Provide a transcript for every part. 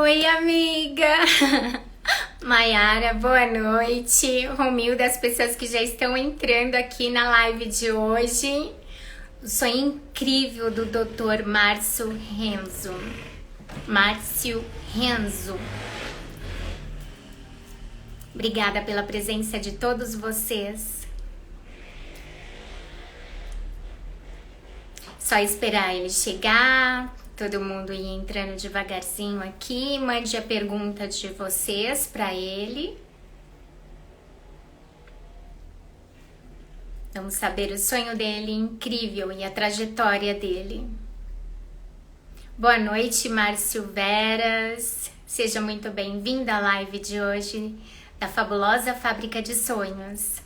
Oi, amiga! Maiara, boa noite. Romilda, das pessoas que já estão entrando aqui na live de hoje. O sonho incrível do Dr. Márcio Renzo. Márcio Renzo. Obrigada pela presença de todos vocês. Só esperar ele chegar. Todo mundo ir entrando devagarzinho aqui. Mande a pergunta de vocês para ele. Vamos saber o sonho dele incrível e a trajetória dele. Boa noite, Márcio Veras. Seja muito bem-vindo à live de hoje da Fabulosa Fábrica de Sonhos.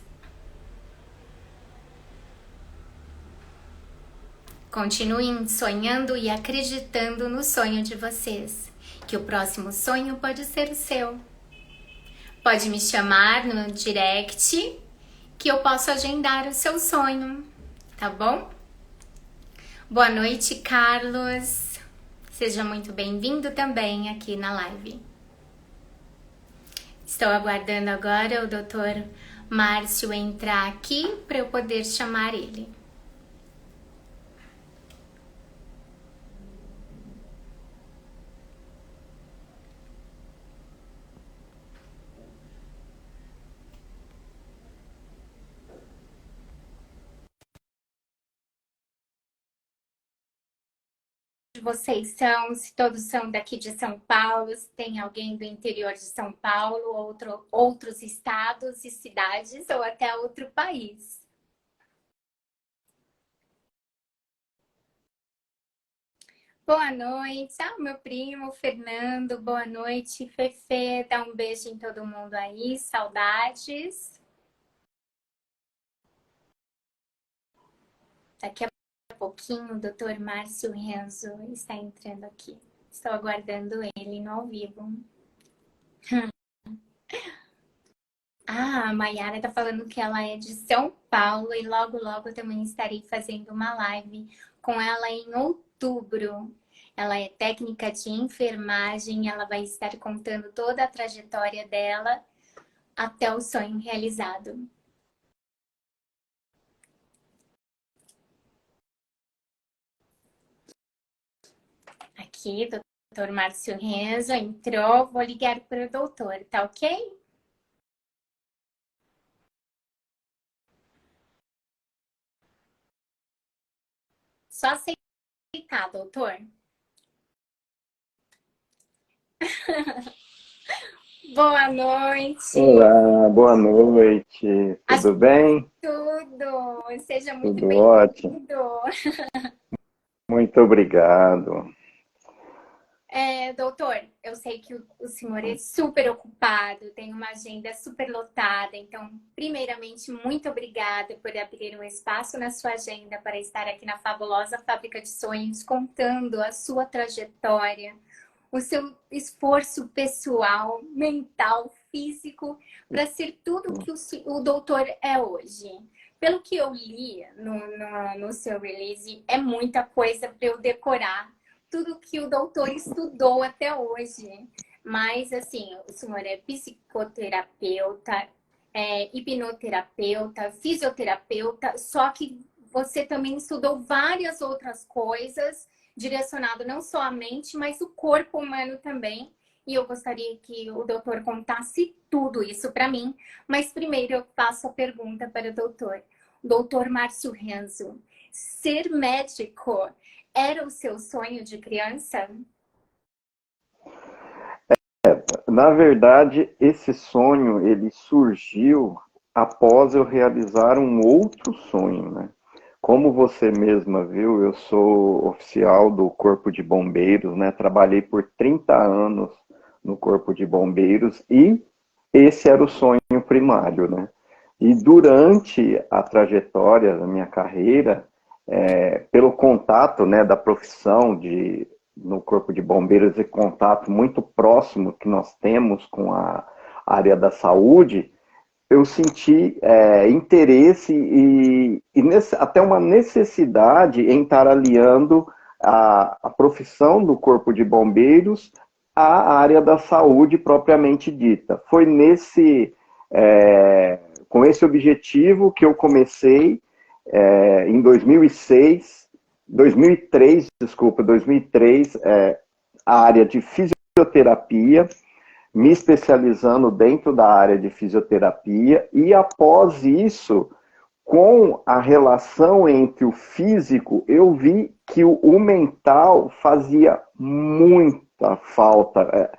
Continuem sonhando e acreditando no sonho de vocês, que o próximo sonho pode ser o seu. Pode me chamar no direct, que eu posso agendar o seu sonho, tá bom? Boa noite, Carlos. Seja muito bem-vindo também aqui na live. Estou aguardando agora o Dr. Márcio entrar aqui para eu poder chamar ele. Vocês são, se todos são daqui de São Paulo, se tem alguém do interior de São Paulo, outros estados e cidades ou até outro país. Boa noite, meu primo Fernando, boa noite, Fefe, dá um beijo em todo mundo aí, saudades. Daqui a pouquinho o Dr. Márcio Renzo está entrando aqui. Estou aguardando ele no ao vivo. A Maiara tá falando que ela é de São Paulo e logo eu também estarei fazendo uma live com ela em outubro. Ela é técnica de enfermagem, ela vai estar contando toda a trajetória dela até o sonho realizado. Aqui, doutor Márcio Renzo entrou, vou ligar para o doutor, tá ok? Só aceitar, doutor. Boa noite. Olá, boa noite. Tudo bem? Tudo. Seja muito Tudo bem-vindo. ótimo. Muito obrigado. Doutor, eu sei que o senhor é super ocupado, tem uma agenda super lotada, então, primeiramente, muito obrigada por abrir um espaço na sua agenda para estar aqui na Fabulosa Fábrica de Sonhos, contando a sua trajetória, o seu esforço pessoal, mental, físico, para ser tudo que o doutor é hoje. Pelo que eu li no seu release, é muita coisa para eu decorar, tudo que o doutor estudou até hoje. Mas, assim, o senhor é psicoterapeuta, hipnoterapeuta, fisioterapeuta, só que você também estudou várias outras coisas, direcionado não só à mente, mas o corpo humano também. E eu gostaria que o doutor contasse tudo isso para mim. Mas primeiro eu faço a pergunta para o doutor. Doutor Márcio Renzo, ser médico era o seu sonho de criança? Na verdade, esse sonho, ele surgiu após eu realizar um outro sonho, né? Como você mesma viu, eu sou oficial do Corpo de Bombeiros, né? Trabalhei por 30 anos no Corpo de Bombeiros e esse era o sonho primário, né? E durante a trajetória da minha carreira, pelo contato, né, da profissão no Corpo de Bombeiros e contato muito próximo que nós temos com a área da saúde, eu senti interesse até uma necessidade em estar aliando a profissão do Corpo de Bombeiros à área da saúde propriamente dita. Foi com esse objetivo que eu comecei em 2003, a área de fisioterapia, me especializando dentro da área de fisioterapia, e após isso, com a relação entre o físico, eu vi que o mental fazia muita falta,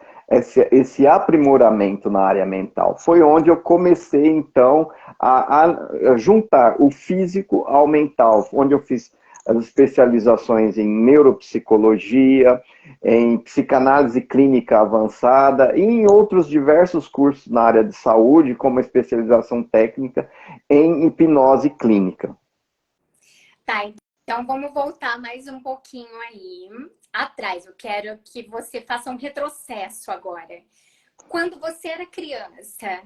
esse aprimoramento na área mental. Foi onde eu comecei, então, a juntar o físico ao mental, onde eu fiz as especializações em neuropsicologia, em psicanálise clínica avançada e em outros diversos cursos na área de saúde, como especialização técnica em hipnose clínica. Tá, então vamos voltar mais um pouquinho aí atrás. Eu quero que você faça um retrocesso agora. Quando você era criança,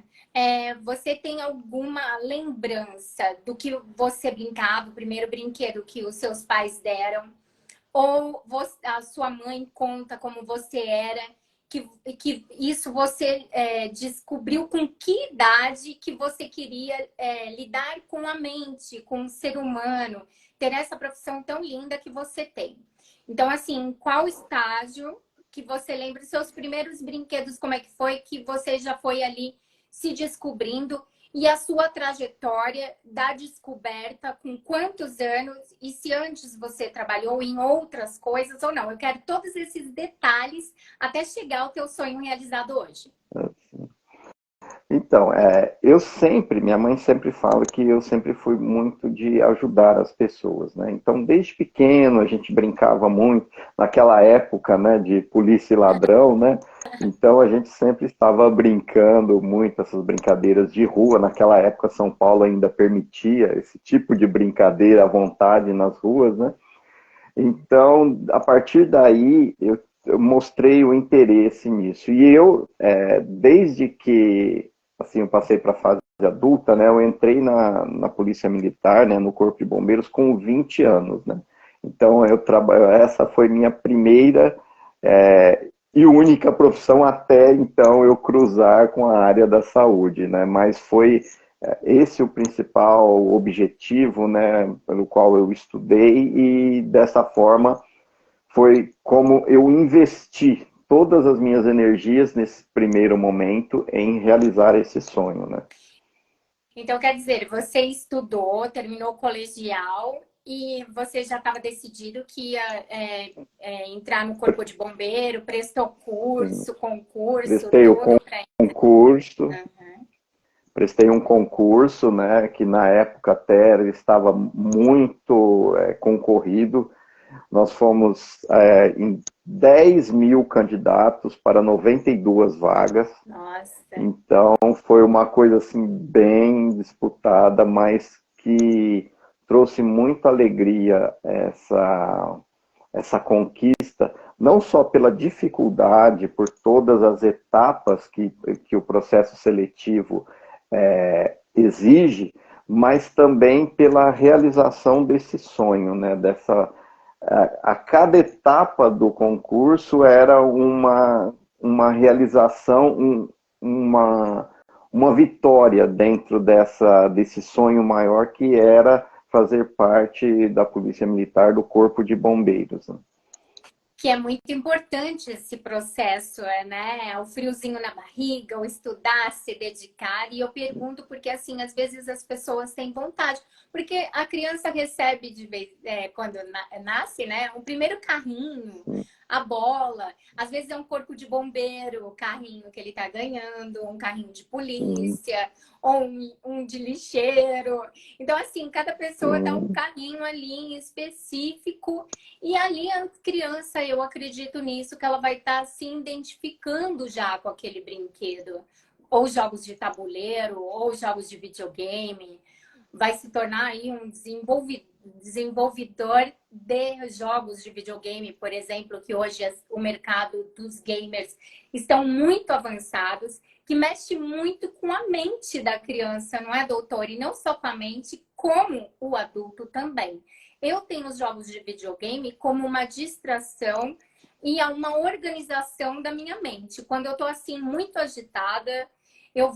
você tem alguma lembrança do que você brincava, o primeiro brinquedo que os seus pais deram? Ou a sua mãe conta como você era, que isso você descobriu com que idade que você queria lidar com a mente, com o ser humano, ter essa profissão tão linda que você tem. Então, assim, qual estágio que você lembra dos seus primeiros brinquedos, como é que foi que você já foi ali se descobrindo? E a sua trajetória da descoberta, com quantos anos, e se antes você trabalhou em outras coisas ou não. Eu quero todos esses detalhes até chegar ao teu sonho realizado hoje. Então, minha mãe sempre fala que eu sempre fui muito de ajudar as pessoas, né? Então, desde pequeno, a gente brincava muito, naquela época, né, de polícia e ladrão, né? Então, a gente sempre estava brincando muito, essas brincadeiras de rua. Naquela época, São Paulo ainda permitia esse tipo de brincadeira à vontade nas ruas, né? Então, a partir daí, eu mostrei o interesse nisso. E desde que assim, eu passei para a fase adulta, né? Eu entrei na Polícia Militar, né? No Corpo de Bombeiros com 20 anos, né? Então, essa foi minha primeira e única profissão até então eu cruzar com a área da saúde, né? Mas foi esse o principal objetivo, né? Pelo qual eu estudei, e dessa forma foi como eu investi todas as minhas energias nesse primeiro momento em realizar esse sonho, né? Então, quer dizer, você estudou, terminou o colegial e você já estava decidido que ia entrar no corpo de bombeiro, prestou curso, concurso, Prestei o tudo para... concurso, Uhum. prestei um concurso, né, que na época até estava muito concorrido. Nós fomos em 10 mil candidatos para 92 vagas. Nossa. Então, foi uma coisa assim bem disputada, mas que trouxe muita alegria essa conquista, não só pela dificuldade, por todas as etapas que o processo seletivo exige, mas também pela realização desse sonho, né? A cada etapa do concurso era uma realização, uma vitória dentro desse sonho maior que era fazer parte da Polícia Militar, do Corpo de Bombeiros. Que é muito importante esse processo, né? O friozinho na barriga, o estudar, se dedicar. E eu pergunto porque, assim, às vezes as pessoas têm vontade. Porque a criança recebe, quando nasce, né? O primeiro carrinho, a bola. Às vezes é um corpo de bombeiro, o carrinho que ele tá ganhando, um carrinho de polícia, ou um de lixeiro. Então, assim, cada pessoa dá um carrinho ali em específico. E ali a criança, eu acredito nisso, que ela vai estar se identificando já com aquele brinquedo. Ou jogos de tabuleiro, ou jogos de videogame. Vai se tornar aí um desenvolvedor de jogos de videogame, por exemplo, que hoje o mercado dos gamers estão muito avançados, que mexe muito com a mente da criança, não é, doutor? E não só com a mente, como o adulto também. Eu tenho os jogos de videogame como uma distração e a uma organização da minha mente. Quando eu tô assim muito agitada, eu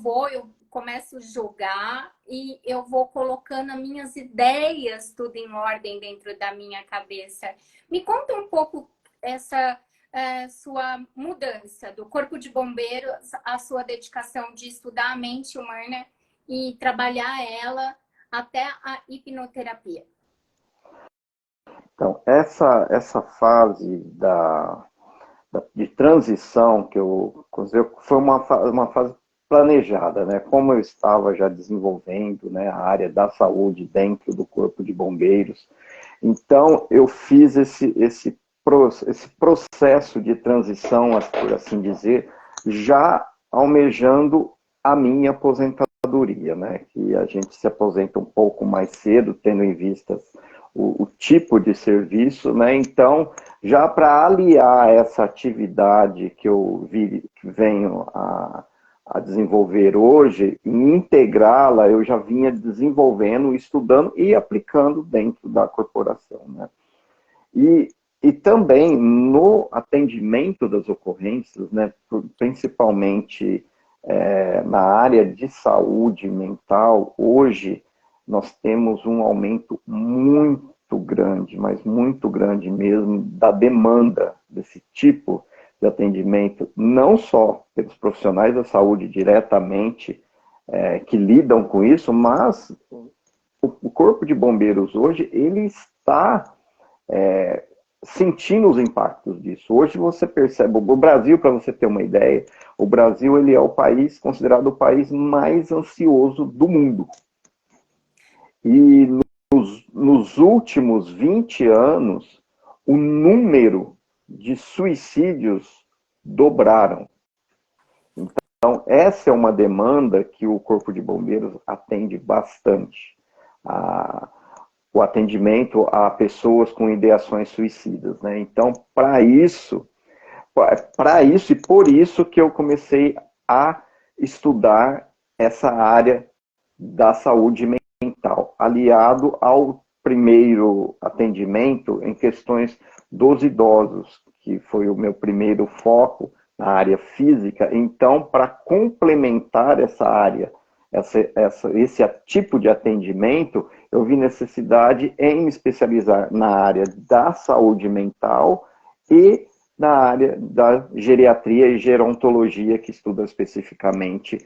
começo a jogar e eu vou colocando as minhas ideias tudo em ordem dentro da minha cabeça. Me conta um pouco essa sua mudança do corpo de bombeiros, a sua dedicação de estudar a mente humana e trabalhar ela até a hipnoterapia. Então, essa fase de transição que eu considero foi uma fase planejada, né? Como eu estava já desenvolvendo, né, a área da saúde dentro do Corpo de Bombeiros, então eu fiz esse processo de transição, por assim dizer, já almejando a minha aposentadoria, né? Que a gente se aposenta um pouco mais cedo, tendo em vista o tipo de serviço, né? Então, já para aliar essa atividade que venho a desenvolver hoje, e integrá-la, eu já vinha desenvolvendo, estudando e aplicando dentro da corporação, né? E também no atendimento das ocorrências, né, principalmente na área de saúde mental, hoje nós temos um aumento muito grande, mas muito grande mesmo, da demanda desse tipo de atendimento, não só pelos profissionais da saúde diretamente que lidam com isso, mas o Corpo de Bombeiros hoje, ele está sentindo os impactos disso. Hoje você percebe, o Brasil, para você ter uma ideia, o Brasil ele é o país considerado o país mais ansioso do mundo. E nos últimos 20 anos, o número de suicídios dobraram. Então, essa é uma demanda que o Corpo de Bombeiros atende bastante. O atendimento a pessoas com ideações suicidas, né? Então, para isso e por isso que eu comecei a estudar essa área da saúde mental, aliado ao primeiro atendimento em questões dos idosos, que foi o meu primeiro foco na área física. Então, para complementar essa área, esse tipo de atendimento, eu vi necessidade em me especializar na área da saúde mental e na área da geriatria e gerontologia, que estuda especificamente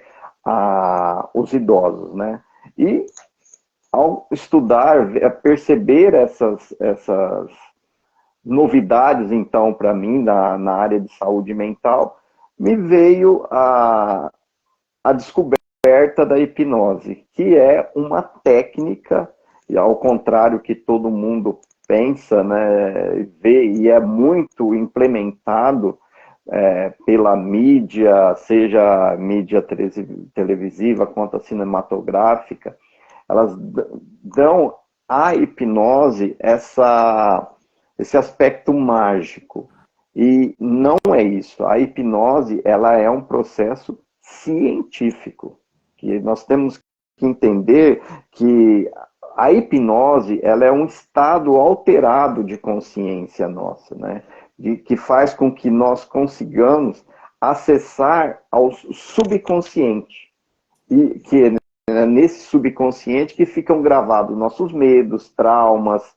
os idosos, né? E ao estudar, perceber essas novidades, então, para mim, na área de saúde mental, me veio a descoberta da hipnose, que é uma técnica, e ao contrário que todo mundo pensa, né, vê e é muito implementado pela mídia, seja mídia televisiva quanto a cinematográfica, elas dão à hipnose esse aspecto mágico. E não é isso. A hipnose, ela é um processo científico, que nós temos que entender que a hipnose, ela é um estado alterado de consciência nossa, né? Que faz com que nós consigamos acessar ao subconsciente, e que nesse subconsciente que ficam gravados nossos medos, traumas,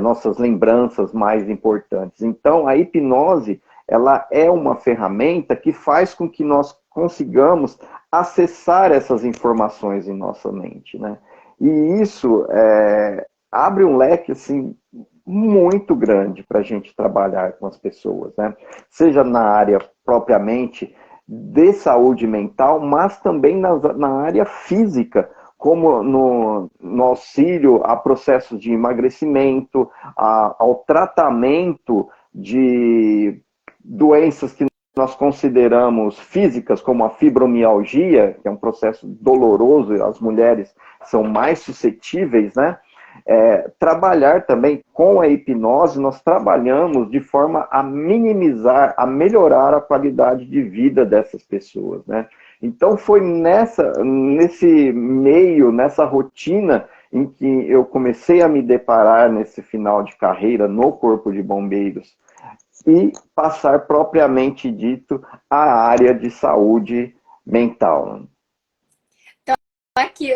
nossas lembranças mais importantes. Então, a hipnose, ela é uma ferramenta que faz com que nós consigamos acessar essas informações em nossa mente, né? E isso abre um leque, assim, muito grande para a gente trabalhar com as pessoas, né? Seja na área propriamente de saúde mental, mas também na área física, como no auxílio a processos de emagrecimento, ao tratamento de doenças que nós consideramos físicas, como a fibromialgia, que é um processo doloroso, e as mulheres são mais suscetíveis, né? Trabalhar também com a hipnose, nós trabalhamos de forma a minimizar, a melhorar a qualidade de vida dessas pessoas, né? Então foi nesse meio, nessa rotina em que eu comecei a me deparar nesse final de carreira no Corpo de Bombeiros, e passar propriamente dito à área de saúde mental. Aqui,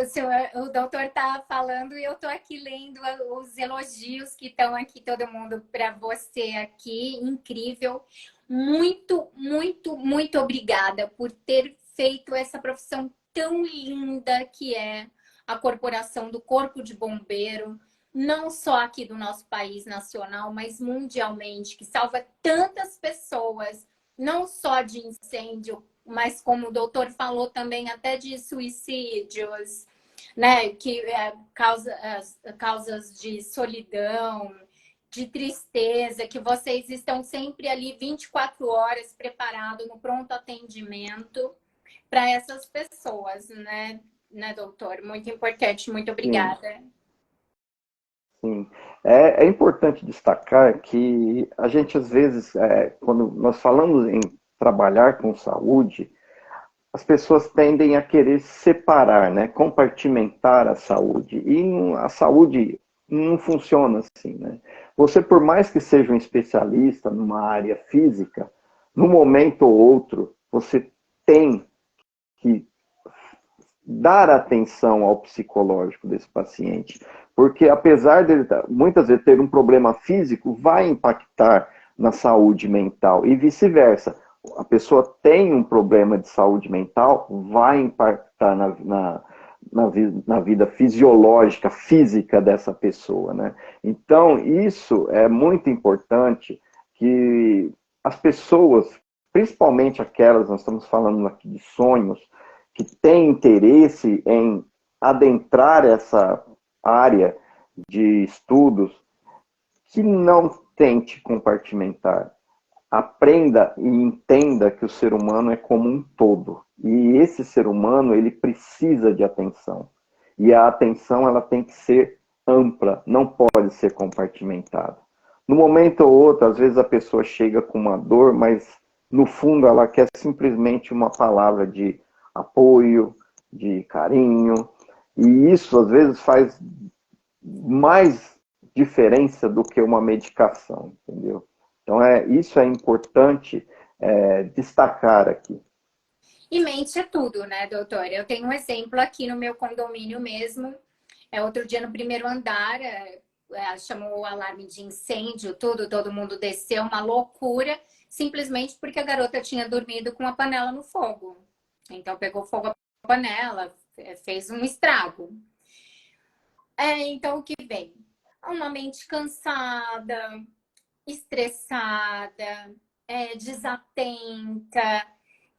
o doutor está falando e eu estou aqui lendo os elogios que estão aqui, todo mundo, para você aqui. Incrível. Muito, muito, muito obrigada por ter feito essa profissão tão linda que é a Corporação do Corpo de Bombeiro, não só aqui do nosso país nacional, mas mundialmente, que salva tantas pessoas, não só de incêndio, mas como o doutor falou também, até de suicídios, né? Que causas de solidão, de tristeza, que vocês estão sempre ali 24 horas preparados no pronto atendimento para essas pessoas, né, doutor? Muito importante, muito Sim, obrigada. sim. É importante destacar que a gente, às vezes, quando nós falamos em trabalhar com saúde, as pessoas tendem a querer separar, né? Compartimentar a saúde. E a saúde não funciona assim, né? Você, por mais que seja um especialista numa área física, num momento ou outro, você tem que dar atenção ao psicológico desse paciente. Porque apesar dele muitas vezes ter um problema físico, vai impactar na saúde mental e vice-versa. A pessoa tem um problema de saúde mental, vai impactar na vida fisiológica, física dessa pessoa, né? Então, isso é muito importante que as pessoas, principalmente aquelas, nós estamos falando aqui de sonhos, que têm interesse em adentrar essa área de estudos, que não tente compartimentar. Aprenda e entenda que o ser humano é como um todo. E esse ser humano, ele precisa de atenção. E a atenção, ela tem que ser ampla, não pode ser compartimentada. No momento ou outro, às vezes a pessoa chega com uma dor, mas no fundo ela quer simplesmente uma palavra de apoio, de carinho. E isso, às vezes, faz mais diferença do que uma medicação, entendeu? Então, isso é importante destacar aqui. E mente é tudo, né, doutora? Eu tenho um exemplo aqui no meu condomínio mesmo. Outro dia no primeiro andar, chamou o alarme de incêndio, tudo, todo mundo desceu, uma loucura, simplesmente porque a garota tinha dormido com a panela no fogo. Então pegou fogo a panela, fez um estrago. Então o que vem? Uma mente cansada, estressada, desatenta,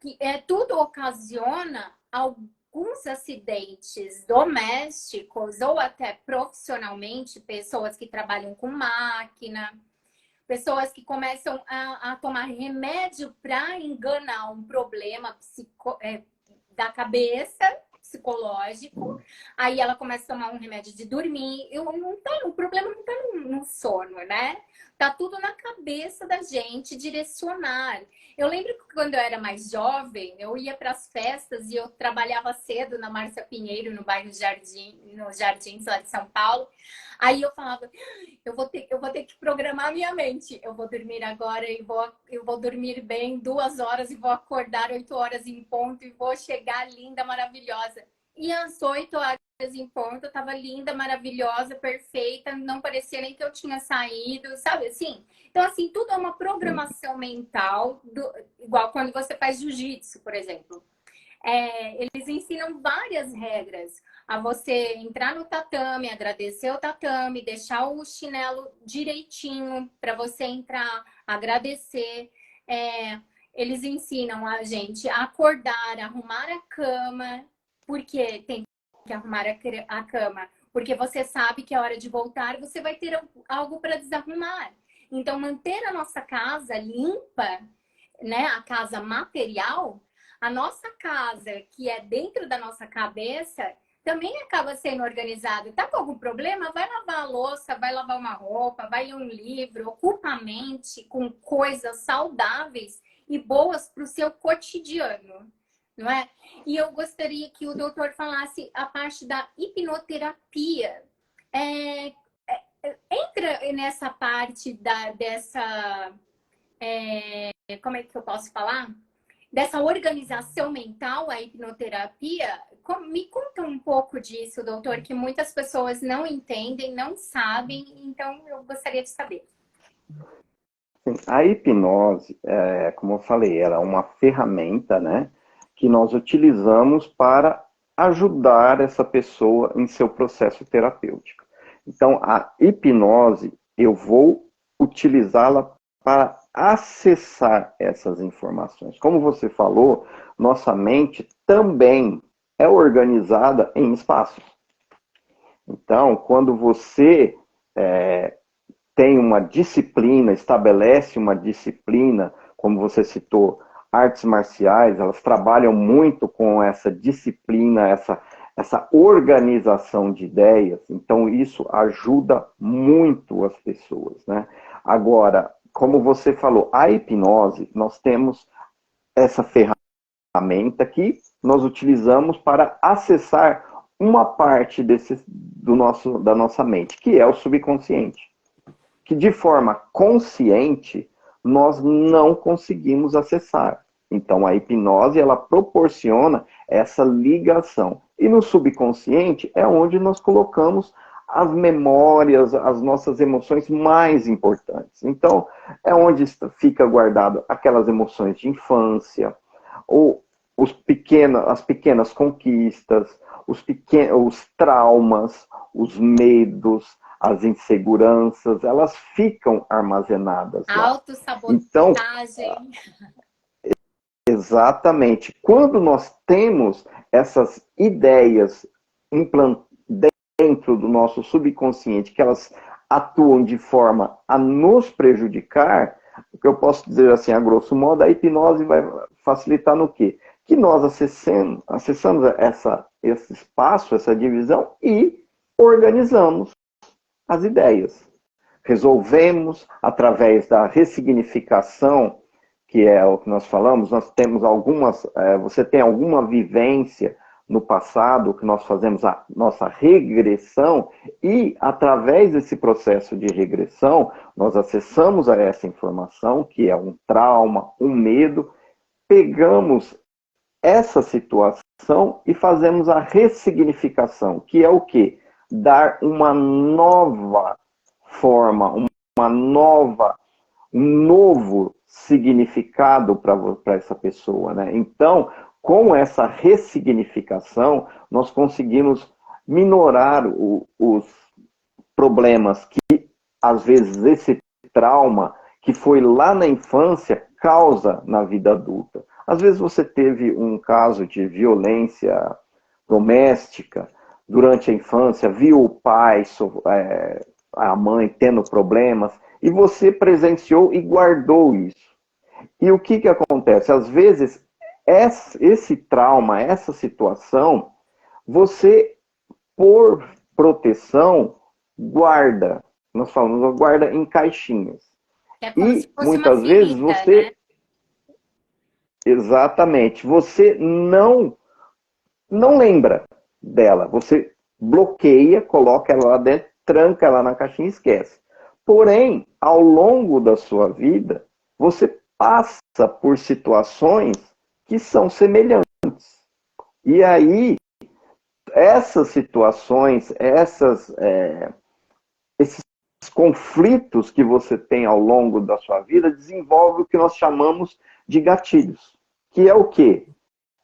que tudo ocasiona alguns acidentes domésticos ou até profissionalmente, pessoas que trabalham com máquina, pessoas que começam a tomar remédio para enganar um problema da cabeça, psicológico. Aí ela começa a tomar um remédio de dormir. O problema não está no sono, né? Tá tudo na cabeça da gente direcionar. Eu lembro que quando eu era mais jovem, eu ia para as festas e eu trabalhava cedo na Márcia Pinheiro, no bairro Jardim, nos Jardins lá de São Paulo. Aí eu falava, eu vou ter que programar minha mente. Eu vou dormir agora e eu vou dormir bem 2 horas e vou acordar 8 horas em ponto e vou chegar linda, maravilhosa. E às 8 horas em ponto, eu tava linda, maravilhosa, perfeita, não parecia nem que eu tinha saído, sabe assim? Então, assim, tudo é uma programação mental, igual quando você faz jiu-jitsu, por exemplo. Eles ensinam várias regras. A você entrar no tatame, agradecer o tatame, deixar o chinelo direitinho para você entrar, agradecer. Eles ensinam a gente a acordar, arrumar a cama, porque tem que arrumar a cama, porque você sabe que a hora de voltar você vai ter algo para desarrumar. Então, manter a nossa casa limpa, né, a casa material, a nossa casa, que é dentro da nossa cabeça, também acaba sendo organizada. Tá com algum problema? Vai lavar a louça, vai lavar uma roupa, vai ler um livro, ocupa a mente com coisas saudáveis e boas para o seu cotidiano, não é? E eu gostaria que o doutor falasse a parte da hipnoterapia. Entra nessa parte dessa como é que eu posso falar? Dessa organização mental, a hipnoterapia. Me conta um pouco disso, doutor, que muitas pessoas não entendem, não sabem, então eu gostaria de saber. Sim, a hipnose, como eu falei, ela é uma ferramenta, né, que nós utilizamos para ajudar essa pessoa em seu processo terapêutico. Então, a hipnose, eu vou utilizá-la para acessar essas informações. Como você falou, nossa mente também é organizada em espaços. Então, quando você tem uma disciplina, estabelece uma disciplina, como você citou, artes marciais, elas trabalham muito com essa disciplina, essa organização de ideias, então isso ajuda muito as pessoas, né? Agora, como você falou, a hipnose, nós temos essa ferramenta que nós utilizamos para acessar uma parte da nossa mente, que é o subconsciente, que de forma consciente nós não conseguimos acessar. Então a hipnose, ela proporciona essa ligação. E no subconsciente é onde nós colocamos as memórias, as nossas emoções mais importantes. Então é onde fica guardado aquelas emoções de infância, ou as pequenas conquistas, os traumas, os medos, as inseguranças, elas ficam armazenadas lá. Então, Autossabotagem. exatamente, quando nós temos essas ideias dentro do nosso subconsciente, que elas atuam de forma a nos prejudicar, o que eu posso dizer assim, a grosso modo, a hipnose vai facilitar no quê? Que nós acessamos esse espaço, essa divisão e organizamos as ideias. Resolvemos através da ressignificação, que é o que nós falamos, nós temos você tem alguma vivência no passado, que nós fazemos a nossa regressão, e através desse processo de regressão, nós acessamos a essa informação, que é um trauma, um medo, pegamos essa situação e fazemos a ressignificação, que é o quê? Dar uma nova forma, um novo significado para essa pessoa, né? Então, com essa ressignificação, nós conseguimos minorar os problemas que, às vezes, esse trauma que foi lá na infância causa na vida adulta. Às vezes você teve um caso de violência doméstica durante a infância, viu o pai, a mãe tendo problemas, e você presenciou e guardou isso. E o que acontece? Às vezes, esse trauma, essa situação, você, por proteção, guarda. Nós falamos, guarda em caixinhas. É como se fosse muitas uma vezes ferida, você... né? Exatamente. Você não lembra dela. Você bloqueia, coloca ela lá dentro, tranca ela na caixinha e esquece. Porém, ao longo da sua vida, você passa por situações que são semelhantes. E aí, essas situações, esses conflitos que você tem ao longo da sua vida, desenvolve o que nós chamamos de gatilhos. Que é o quê?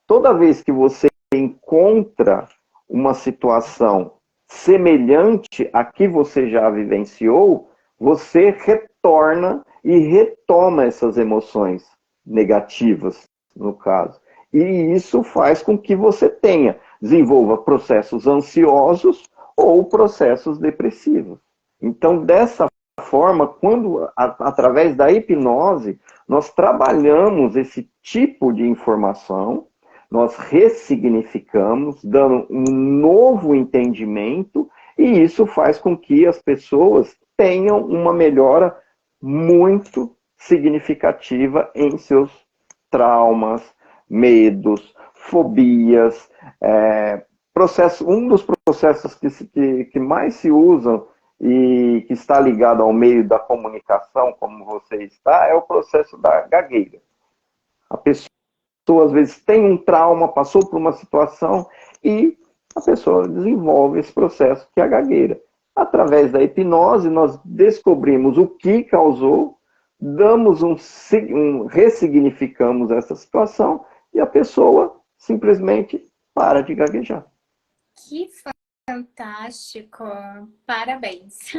Toda vez que você encontra uma situação semelhante à que você já vivenciou, você retorna e retoma essas emoções negativas, no caso. E isso faz com que você desenvolva processos ansiosos ou processos depressivos. Então, dessa forma, através da hipnose, nós trabalhamos esse tipo de informação, nós ressignificamos, dando um novo entendimento, e isso faz com que as pessoas tenham uma melhora muito significativa em seus traumas, medos, fobias. Um dos processos que mais se usam e que está ligado ao meio da comunicação, como você está, é o processo da gagueira. A pessoa, às vezes, tem um trauma, passou por uma situação e a pessoa desenvolve esse processo que é a gagueira. Através da hipnose, nós descobrimos o que causou, ressignificamos essa situação e a pessoa simplesmente para de gaguejar. Que fantástico! Parabéns!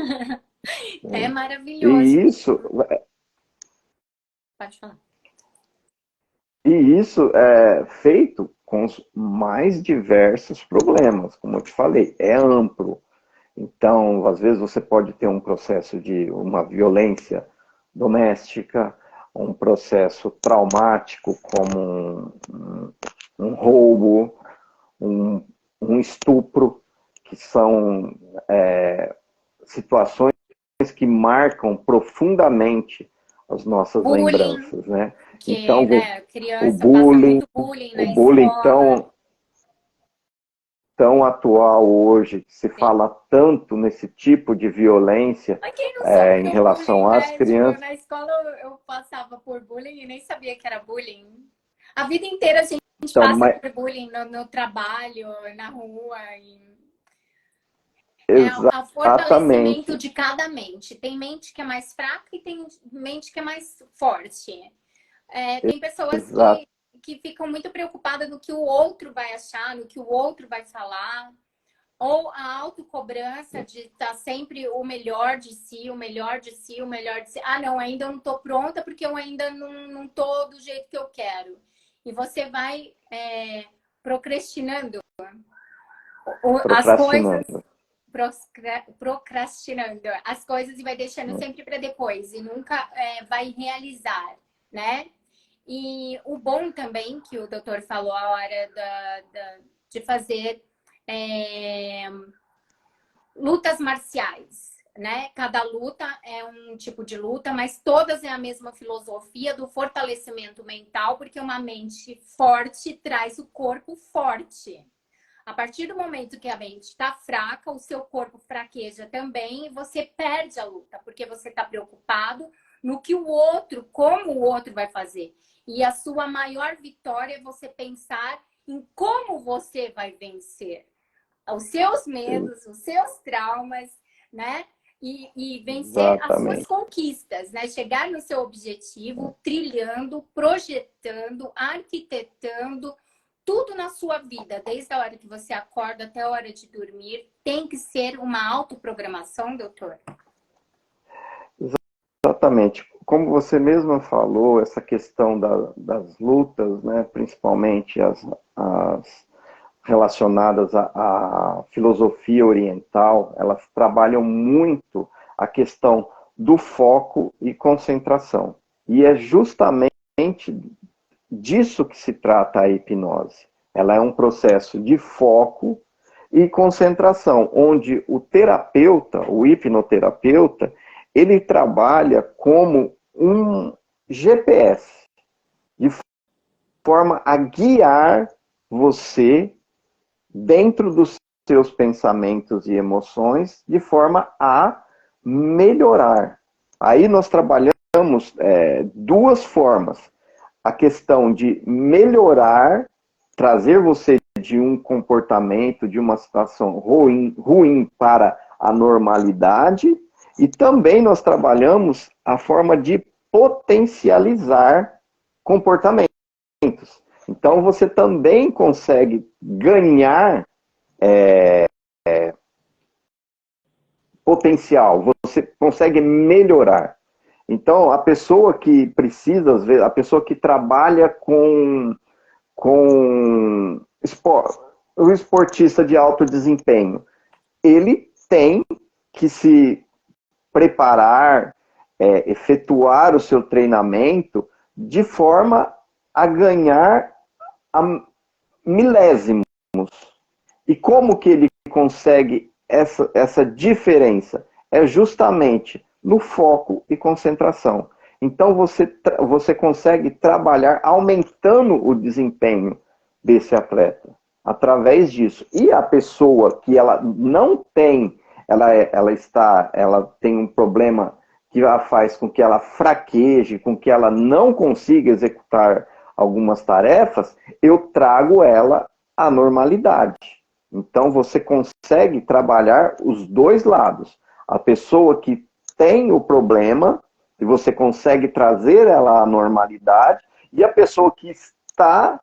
É maravilhoso. E isso... Pode falar. E isso é feito com os mais diversos problemas, como eu te falei, é amplo. Então, às vezes você pode ter um processo de uma violência doméstica, um processo traumático como um roubo, um estupro, que são situações que marcam profundamente as nossas lembranças, né? Que, então, né, criança o bullying, passa muito bullying na o bullying escola. tão atual hoje, que se fala tanto nesse tipo de violência em relação bullying, às né? crianças. Tipo, na escola eu passava por bullying e nem sabia que era bullying. A vida inteira a gente passa por bullying no trabalho, na rua. É o fortalecimento de cada mente. Tem mente que é mais fraca e tem mente que é mais forte. Tem pessoas que ficam muito preocupadas no que o outro vai achar, no que o outro vai falar. Ou a autocobrança de estar sempre o melhor de si, o melhor de si, o melhor de si. Ah, não, ainda não estou pronta porque eu ainda não estou do jeito que eu quero. E você vai procrastinando as coisas. Procrastinando as coisas e vai deixando sempre para depois. E nunca vai realizar, né? E o bom também, que o doutor falou a hora de fazer lutas marciais, né? Cada luta é um tipo de luta, mas todas é a mesma filosofia do fortalecimento mental, porque uma mente forte traz o corpo forte. A partir do momento que a mente está fraca, o seu corpo fraqueja também e você perde a luta, porque você está preocupado no que o outro, como o outro vai fazer. E a sua maior vitória é você pensar em como você vai vencer os seus medos, os seus traumas, né? E vencer as suas conquistas, né? Chegar no seu objetivo, trilhando, projetando, arquitetando tudo na sua vida, desde a hora que você acorda até a hora de dormir, tem que ser uma autoprogramação, doutor? Exatamente. Como você mesma falou, essa questão das lutas, né, principalmente as relacionadas à filosofia oriental, elas trabalham muito a questão do foco e concentração. E é justamente disso que se trata a hipnose. Ela é um processo de foco e concentração, onde o terapeuta, o hipnoterapeuta, ele trabalha como um GPS, de forma a guiar você dentro dos seus pensamentos e emoções, de forma a melhorar. Aí nós trabalhamos duas formas. A questão de melhorar, trazer você de um comportamento, de uma situação ruim para a normalidade, e também nós trabalhamos a forma de potencializar comportamentos. Então você também consegue ganhar potencial, você consegue melhorar. Então, a pessoa que precisa, às vezes, a pessoa que trabalha com o esportista de alto desempenho, ele tem que se preparar, efetuar o seu treinamento de forma a ganhar milésimos. E como que ele consegue essa diferença? É justamente no foco e concentração. Então você consegue trabalhar aumentando o desempenho desse atleta através disso. E a pessoa que ela não tem ela tem um problema que faz com que ela fraqueje, com que ela não consiga executar algumas tarefas, eu trago ela à normalidade. Então, você consegue trabalhar os dois lados. A pessoa que tem o problema, e você consegue trazer ela à normalidade, e a pessoa que está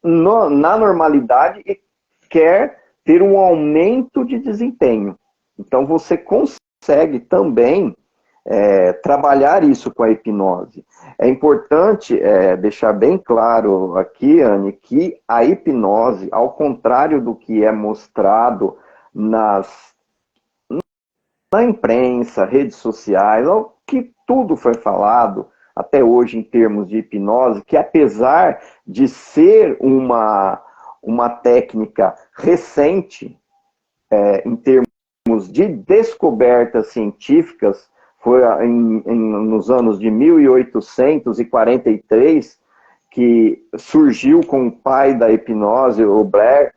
na normalidade e quer ter um aumento de desempenho. Então, você consegue também trabalhar isso com a hipnose. É importante deixar bem claro aqui, Anne, que a hipnose, ao contrário do que é mostrado na imprensa, redes sociais, o que tudo foi falado até hoje em termos de hipnose, que apesar de ser uma técnica recente, em termos de descobertas científicas, foi nos anos de 1843 que surgiu com o pai da hipnose, o Blair,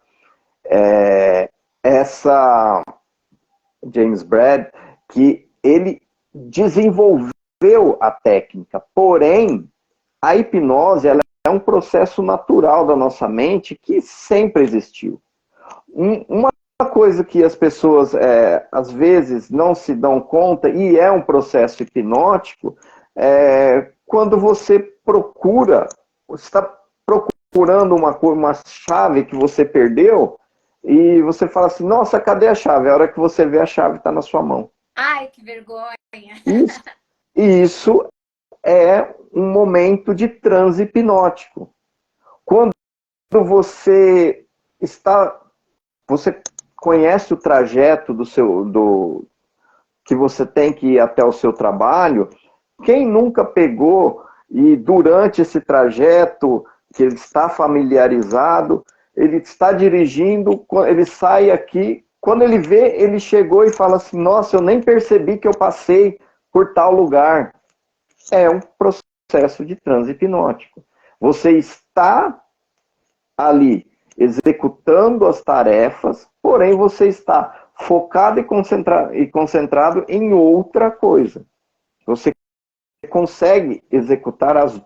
James Brad, que ele desenvolveu a técnica. Porém, a hipnose ela é um processo natural da nossa mente que sempre existiu. Uma coisa que as pessoas às vezes não se dão conta, e é um processo hipnótico, quando você está procurando uma chave que você perdeu, e você fala assim, nossa, cadê a chave? A hora que você vê, a chave está na sua mão. Ai, que vergonha! Isso é um momento de transe hipnótico. Quando você conhece o trajeto que você tem que ir até o seu trabalho, quem nunca pegou e durante esse trajeto, que ele está familiarizado, ele está dirigindo, ele sai aqui, quando ele vê, ele chegou e fala assim, nossa, eu nem percebi que eu passei por tal lugar. É um processo de transe hipnótico. Você está ali executando as tarefas, porém você está focado e concentrado em outra coisa. Você consegue executar as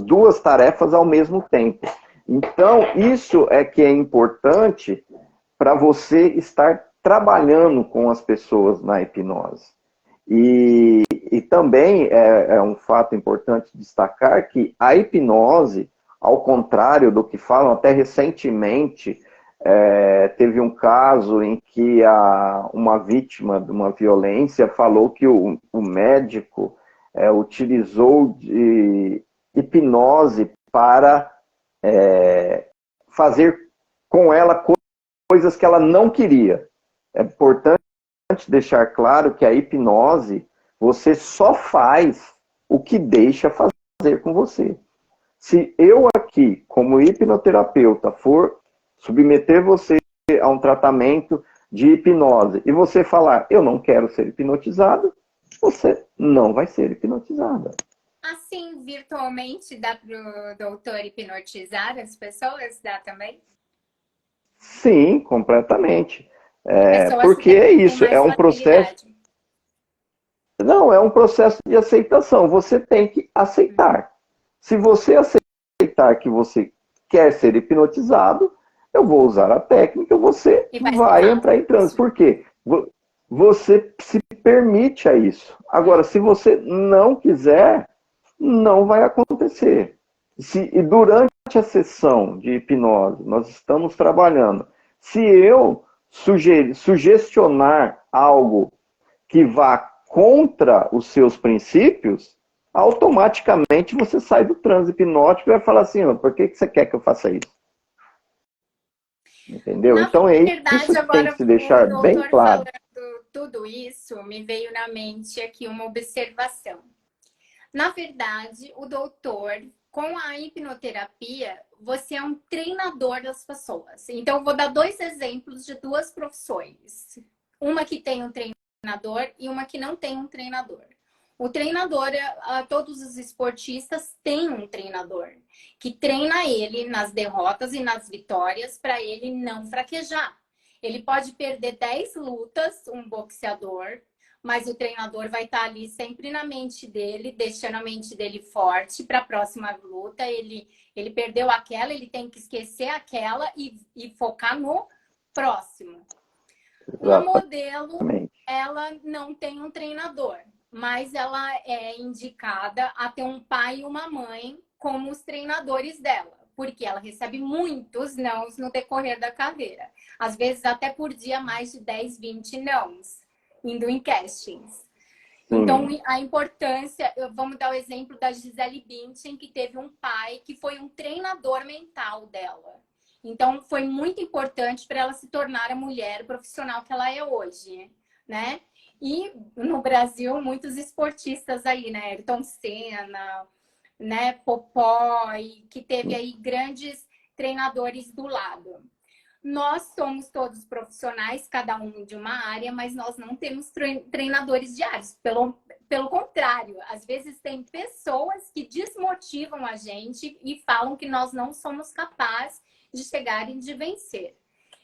duas tarefas ao mesmo tempo. Então, isso é que é importante para você estar trabalhando com as pessoas na hipnose. E também é um fato importante destacar que a hipnose, ao contrário do que falam, até recentemente teve um caso em que uma vítima de uma violência falou que o médico utilizou de hipnose para fazer com ela coisas que ela não queria. É importante deixar claro que a hipnose, você só faz o que deixa fazer com você. Se eu aqui, como hipnoterapeuta, for submeter você a um tratamento de hipnose e você falar, eu não quero ser hipnotizado, você não vai ser hipnotizada. Assim, virtualmente, dá para o doutor hipnotizar as pessoas? Dá também? Sim, completamente. Pessoas Porque que é têm isso, é mais um processo. facilidade. Não, é um processo de aceitação. Você tem que aceitar. Se você aceitar que você quer ser hipnotizado, eu vou usar a técnica, você E vai vai ser entrar em transe. fácil. Por quê? Você se permite a isso. Agora, se você não quiser, não vai acontecer. E durante a sessão de hipnose, nós estamos trabalhando. Se eu sugestionar algo que vá contra os seus princípios, automaticamente você sai do transe hipnótico e vai falar assim, por que você quer que eu faça isso? Entendeu? Na Então é isso verdade, que tem que agora se o deixar bem doutor claro. falando tudo isso, me veio na mente aqui uma observação. Na verdade, o doutor, com a hipnoterapia, você é um treinador das pessoas. Então, eu vou dar dois exemplos de duas profissões. Uma que tem um treinador e uma que não tem um treinador. O treinador, todos os esportistas têm um treinador que treina ele nas derrotas e nas vitórias para ele não fraquejar. Ele pode perder 10 lutas, um boxeador, mas o treinador vai estar ali sempre na mente dele, deixando a mente dele forte para a próxima luta. Ele perdeu aquela, ele tem que esquecer aquela e focar no próximo. Uma modelo, ela não tem um treinador, mas ela é indicada a ter um pai e uma mãe como os treinadores dela, porque ela recebe muitos nãos no decorrer da carreira. Às vezes até por dia mais de 10, 20 nãos, indo em castings. Então, a importância, vamos dar o exemplo da Gisele Bündchen, que teve um pai que foi um treinador mental dela. Então, foi muito importante para ela se tornar a mulher profissional que ela é hoje, né? E no Brasil, muitos esportistas aí, né? Ayrton Senna, né? Popó, e que teve aí grandes treinadores do lado. Nós somos todos profissionais, cada um de uma área, mas nós não temos treinadores diários. Pelo contrário, às vezes tem pessoas que desmotivam a gente e falam que nós não somos capazes de chegar e de vencer.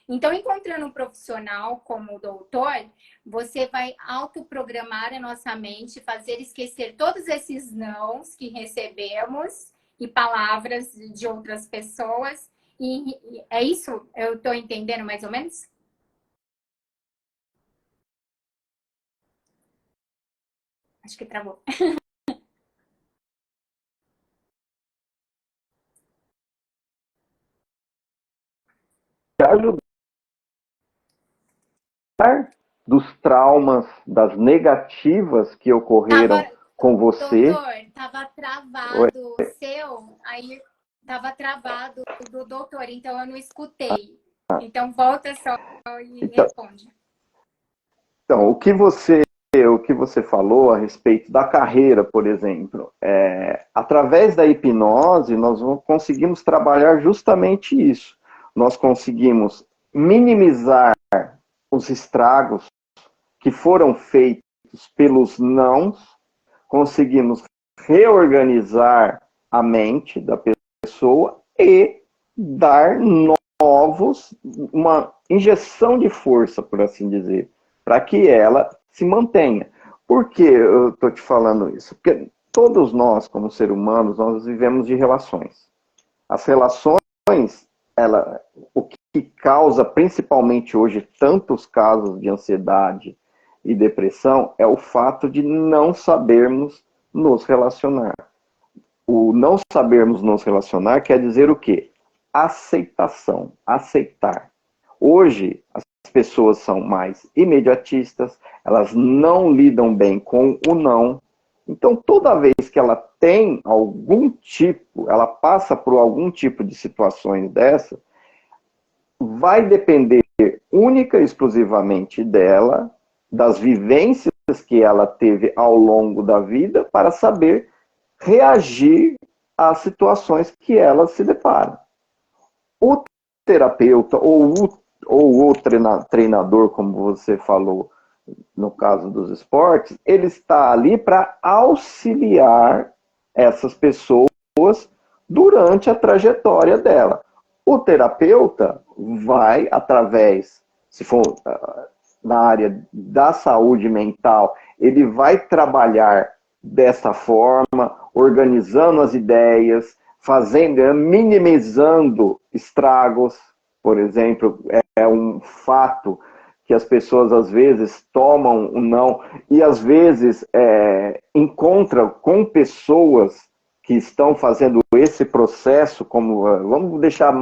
Então, encontrando um profissional como o doutor, você vai autoprogramar a nossa mente, fazer esquecer todos esses nãos que recebemos e palavras de outras pessoas. E é isso? Eu estou entendendo mais ou menos? Acho que travou. Ajudar dos traumas, das negativas que ocorreram com você. Doutor, estava travado o seu, aí estava travado do doutor, então eu não escutei. Então volta só e responde. Então, o que você falou a respeito da carreira, por exemplo, através da hipnose, nós conseguimos trabalhar justamente isso. Nós conseguimos minimizar os estragos que foram feitos pelos nãos, conseguimos reorganizar a mente da pessoa e dar uma injeção de força, por assim dizer, para que ela se mantenha. Por que eu estou te falando isso? Porque todos nós, como seres humanos, nós vivemos de relações. As relações, o que causa principalmente hoje tantos casos de ansiedade e depressão é o fato de não sabermos nos relacionar. O não sabermos nos relacionar quer dizer o quê? Aceitação, aceitar. Hoje, as pessoas são mais imediatistas, elas não lidam bem com o não. Então, toda vez que ela tem algum tipo, ela passa por algum tipo de situações dessa, vai depender única e exclusivamente dela, das vivências que ela teve ao longo da vida, para saber reagir às situações que ela se depara. O terapeuta ou o treinador, como você falou, no caso dos esportes, ele está ali para auxiliar essas pessoas durante a trajetória dela. O terapeuta vai, através, se for na área da saúde mental, ele vai trabalhar dessa forma, organizando as ideias, minimizando estragos. Por exemplo, é um fato que as pessoas às vezes tomam um não e às vezes encontram com pessoas que estão fazendo esse processo, como vamos deixar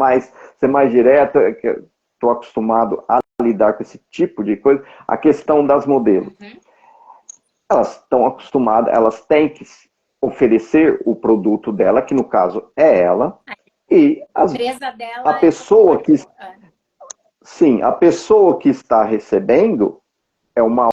ser mais direto, que estou acostumado a lidar com esse tipo de coisa, a questão das modelos. Elas estão acostumadas, elas têm que oferecer o produto dela, que no caso é ela, e a pessoa que sim, a pessoa que está recebendo é uma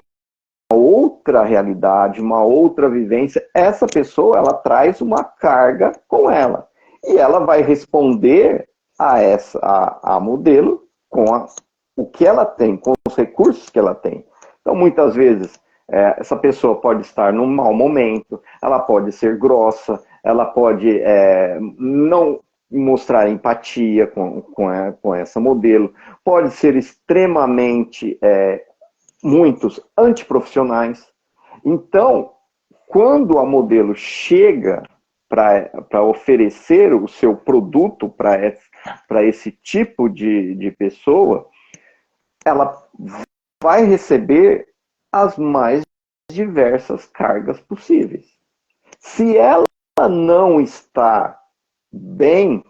outra realidade, uma outra vivência. Essa pessoa, ela traz uma carga com ela. E ela vai responder a modelo com o que ela tem, com os recursos que ela tem. Então, muitas vezes, essa pessoa pode estar num mau momento, ela pode ser grossa, ela pode mostrar empatia com essa modelo, pode ser extremamente, muitos antiprofissionais. Então, quando a modelo chega para oferecer o seu produto para esse tipo de pessoa, ela vai receber as mais diversas cargas possíveis. Se ela não está bem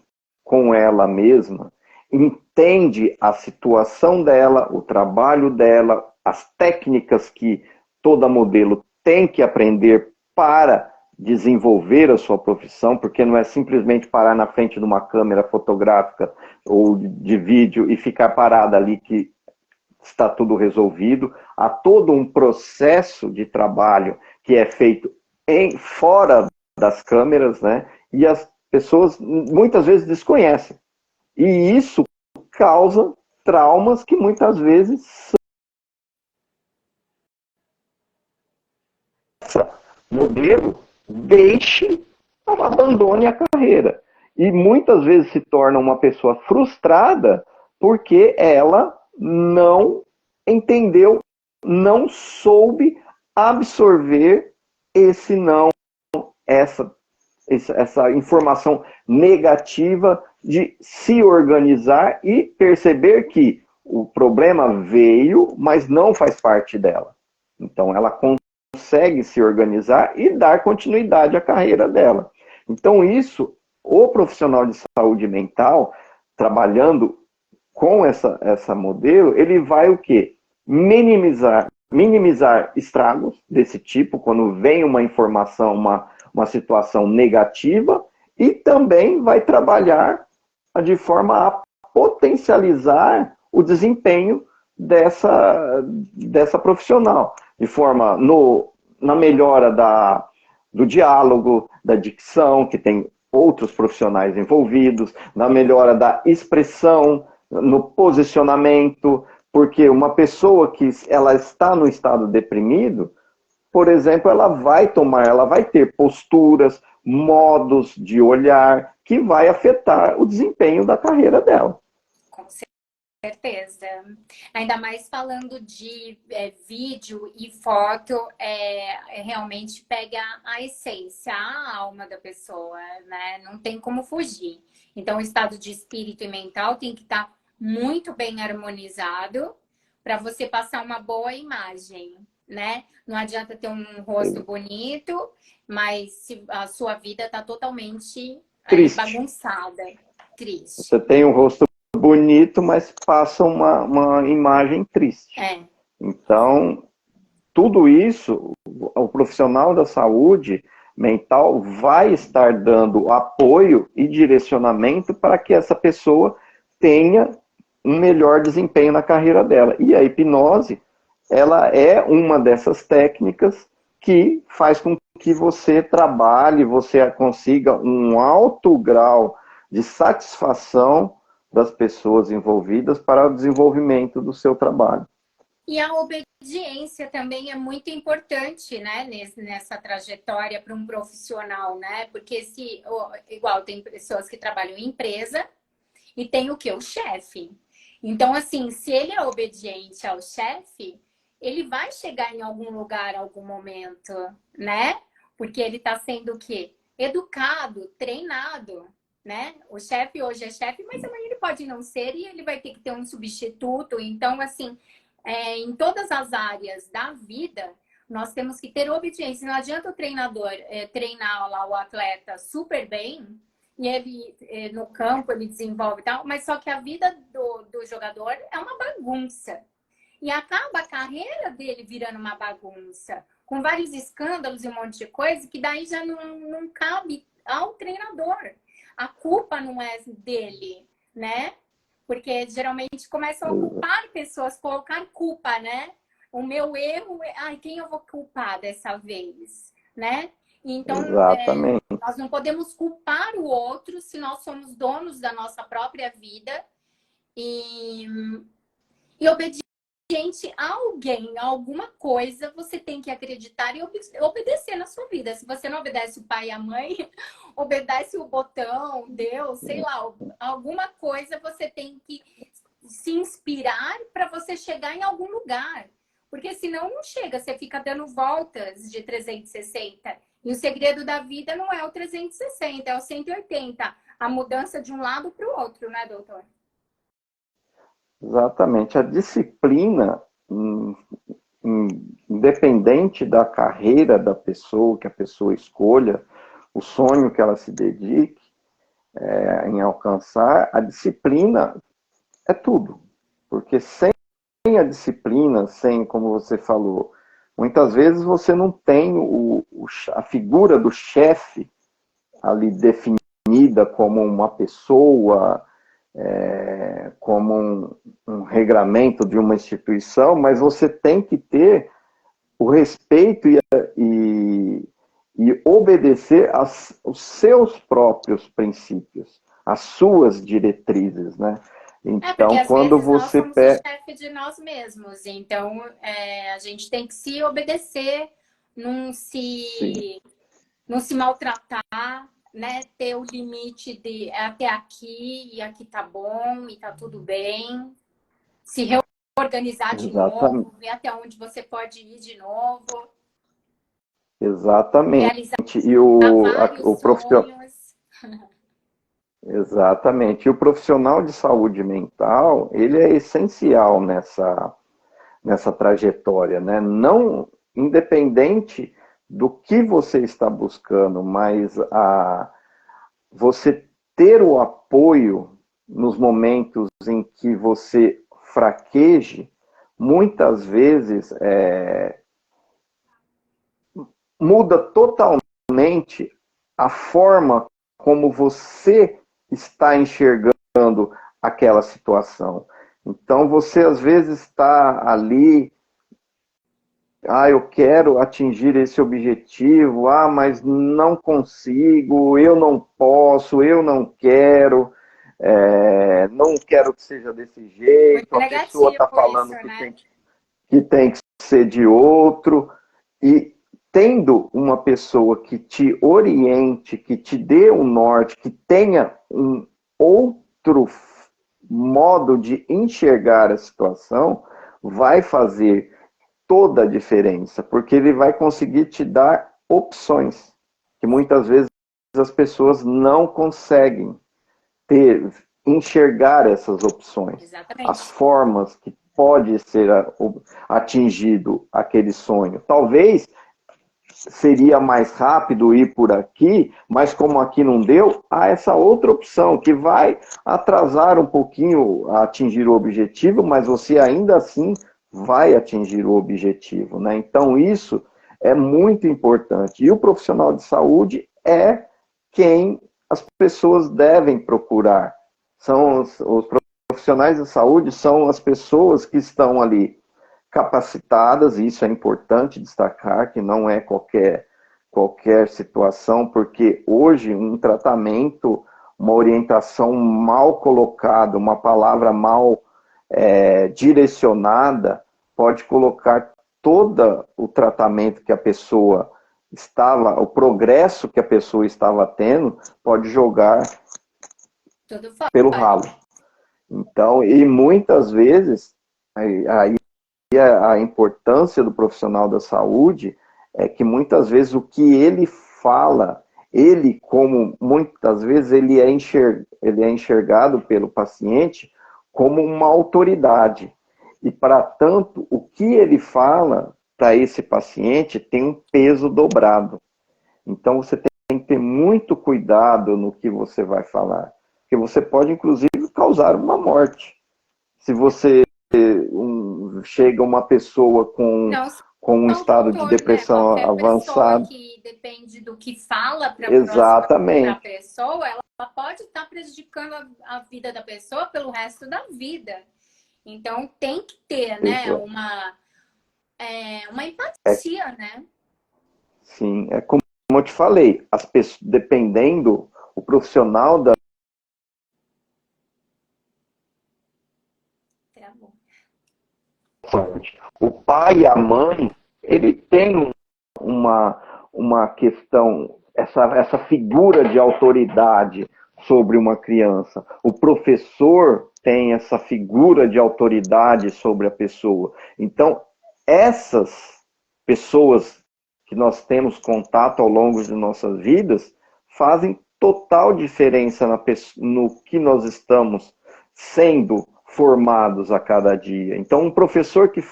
com ela mesma, entende a situação dela, o trabalho dela, as técnicas que toda modelo tem que aprender para desenvolver a sua profissão, porque não é simplesmente parar na frente de uma câmera fotográfica ou de vídeo e ficar parada ali que está tudo resolvido. Há todo um processo de trabalho que é feito fora das câmeras, né? E as pessoas muitas vezes desconhecem. E isso causa traumas que muitas vezes modelo deixe, abandone a carreira. E muitas vezes se torna uma pessoa frustrada porque ela não entendeu, não soube absorver esse não, essa informação negativa de se organizar e perceber que o problema veio, mas não faz parte dela. Então ela consegue se organizar e dar continuidade à carreira dela. Então isso, o profissional de saúde mental, trabalhando com essa modelo, ele vai o quê? Minimizar estragos desse tipo, quando vem uma informação, uma situação negativa, e também vai trabalhar de forma a potencializar o desempenho dessa profissional, de forma na melhora do diálogo, da dicção, que tem outros profissionais envolvidos, na melhora da expressão, no posicionamento, porque uma pessoa que ela está no estado deprimido, por exemplo, ela vai ter posturas, modos de olhar que vai afetar o desempenho da carreira dela. Com certeza. Ainda mais falando de vídeo e foto, realmente pega a essência, a alma da pessoa, né? Não tem como fugir. Então, o estado de espírito e mental tem que estar muito bem harmonizado para você passar uma boa imagem, né? Não adianta ter um rosto bonito, mas se a sua vida está totalmente bagunçada, triste. Você tem um rosto bonito, mas passa uma imagem triste. Então, tudo isso, o profissional da saúde mental vai estar dando apoio e direcionamento para que essa pessoa tenha um melhor desempenho na carreira dela. E a hipnose, ela é uma dessas técnicas que faz com que você trabalhe, você consiga um alto grau de satisfação das pessoas envolvidas para o desenvolvimento do seu trabalho. E a obediência também é muito importante, né, nessa trajetória para um profissional, né? Porque igual tem pessoas que trabalham em empresa e tem o quê? O chefe. Então, assim, se ele é obediente ao chefe, ele vai chegar em algum lugar, em algum momento, né? Porque ele está sendo o quê? Educado, treinado, né? O chefe hoje é chefe, mas amanhã ele pode não ser e ele vai ter que ter um substituto. Então, assim, em todas as áreas da vida, nós temos que ter obediência. Não adianta o treinador treinar lá o atleta super bem e ele, no campo, ele desenvolve e tal, mas só que a vida do jogador é uma bagunça. E acaba a carreira dele virando uma bagunça, com vários escândalos e um monte de coisa, que daí já não cabe ao treinador. A culpa não é dele, né? Porque geralmente começam a culpar pessoas, colocar culpa, né? O meu erro, quem eu vou culpar dessa vez, né? Então, nós não podemos culpar o outro se nós somos donos da nossa própria vida e obediência alguém, alguma coisa, você tem que acreditar e obedecer na sua vida. Se você não obedece o pai e a mãe, obedece o botão, Deus, sei lá, alguma coisa você tem que se inspirar para você chegar em algum lugar. Porque senão não chega, você fica dando voltas de 360. E o segredo da vida não é o 360, é o 180. A mudança de um lado para o outro, né, doutor? Exatamente. A disciplina, independente da carreira da pessoa, que a pessoa escolha, o sonho que ela se dedique em alcançar, a disciplina é tudo. Porque sem a disciplina, sem, como você falou, muitas vezes você não tem a figura do chefe ali definida como uma pessoa, como um regramento de uma instituição, mas você tem que ter o respeito e obedecer os seus próprios princípios, as suas diretrizes, né? Porque Então, às quando vezes nós você somos o pega... chefe de nós mesmos. Então, a gente tem que se obedecer, não Sim, se, não se maltratar, né? Ter o limite de até aqui e aqui tá bom e tá tudo bem. Se reorganizar de exatamente. novo, ver até onde você pode ir de novo, Exatamente. realizar E vários o profissional... sonhos. Exatamente. E o profissional de saúde mental, ele é essencial nessa trajetória, né? Não independente do que você está buscando, mas você ter o apoio nos momentos em que você fraqueje, muitas vezes muda totalmente a forma como você está enxergando aquela situação. Então, você às vezes está ali, eu quero atingir esse objetivo, mas não consigo, eu não posso, eu não quero, não quero que seja desse Muito jeito, a pessoa está negativo isso, falando né? que tem que ser de outro, e tendo uma pessoa que te oriente, que te dê um norte, que tenha um outro modo de enxergar a situação, vai fazer toda a diferença, porque ele vai conseguir te dar opções, que muitas vezes as pessoas não conseguem enxergar essas opções, as Exatamente. formas que pode ser atingido aquele sonho. Talvez seria mais rápido ir por aqui, mas como aqui não deu, há essa outra opção que vai atrasar um pouquinho a atingir o objetivo, mas você ainda assim vai atingir o objetivo, né? Então isso é muito importante. E o profissional de saúde é quem as pessoas devem procurar. São os profissionais de saúde são as pessoas que estão ali capacitadas, e isso é importante destacar, que não é qualquer situação, porque hoje um tratamento, uma orientação mal colocada, uma palavra mal direcionada, pode colocar todo o tratamento que a pessoa estava, o progresso que a pessoa estava tendo, pode jogar Tudo pelo fora. ralo. Então, e muitas vezes, aí a importância do profissional da saúde é que muitas vezes o que ele fala, ele como muitas vezes ele é enxergado pelo paciente como uma autoridade. E para tanto, o que ele fala para esse paciente tem um peso dobrado. Então você tem que ter muito cuidado no que você vai falar, porque você pode inclusive causar uma morte. Se você chega uma pessoa Não com um só o estado de doutor, né? depressão Qualquer pessoa avançado, que depende do que fala para a próxima pra exatamente, pessoa, ela pode estar prejudicando a vida da pessoa pelo resto da vida. Então tem que ter, né, uma empatia, né? sim, é como eu te falei, as pessoas, dependendo o profissional da Travou. O pai e a mãe, ele tem uma questão, essa figura de autoridade sobre uma criança. O professor tem essa figura de autoridade sobre a pessoa. Então, essas pessoas que nós temos contato ao longo de nossas vidas fazem total diferença no que nós estamos sendo formados a cada dia. Então, um professor que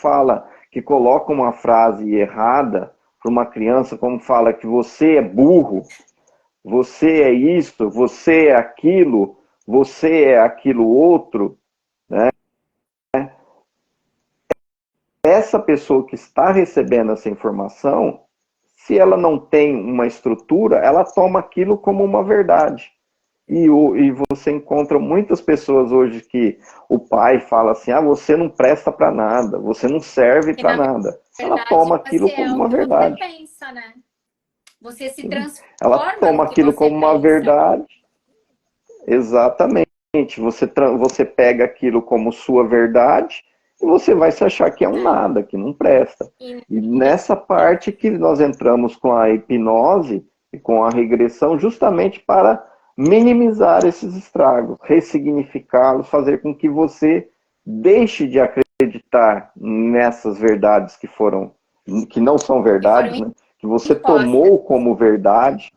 coloca uma frase errada para uma criança, como fala que você é burro, você é isso, você é aquilo outro, né? Essa pessoa que está recebendo essa informação, se ela não tem uma estrutura, ela toma aquilo como uma verdade. E você encontra muitas pessoas hoje que o pai fala assim, você não presta para nada, você não serve para nada. Ela toma aquilo como uma verdade. Você pensa, né? Você se Ela transforma toma no que aquilo você como uma pensa. verdade. Exatamente. Você pega aquilo como sua verdade e você vai se achar que é um nada, que não presta. E nessa parte que nós entramos com a hipnose e com a regressão, justamente para minimizar esses estragos, ressignificá-los, fazer com que você deixe de acreditar nessas verdades que não são verdades, né? Que você tomou como verdade,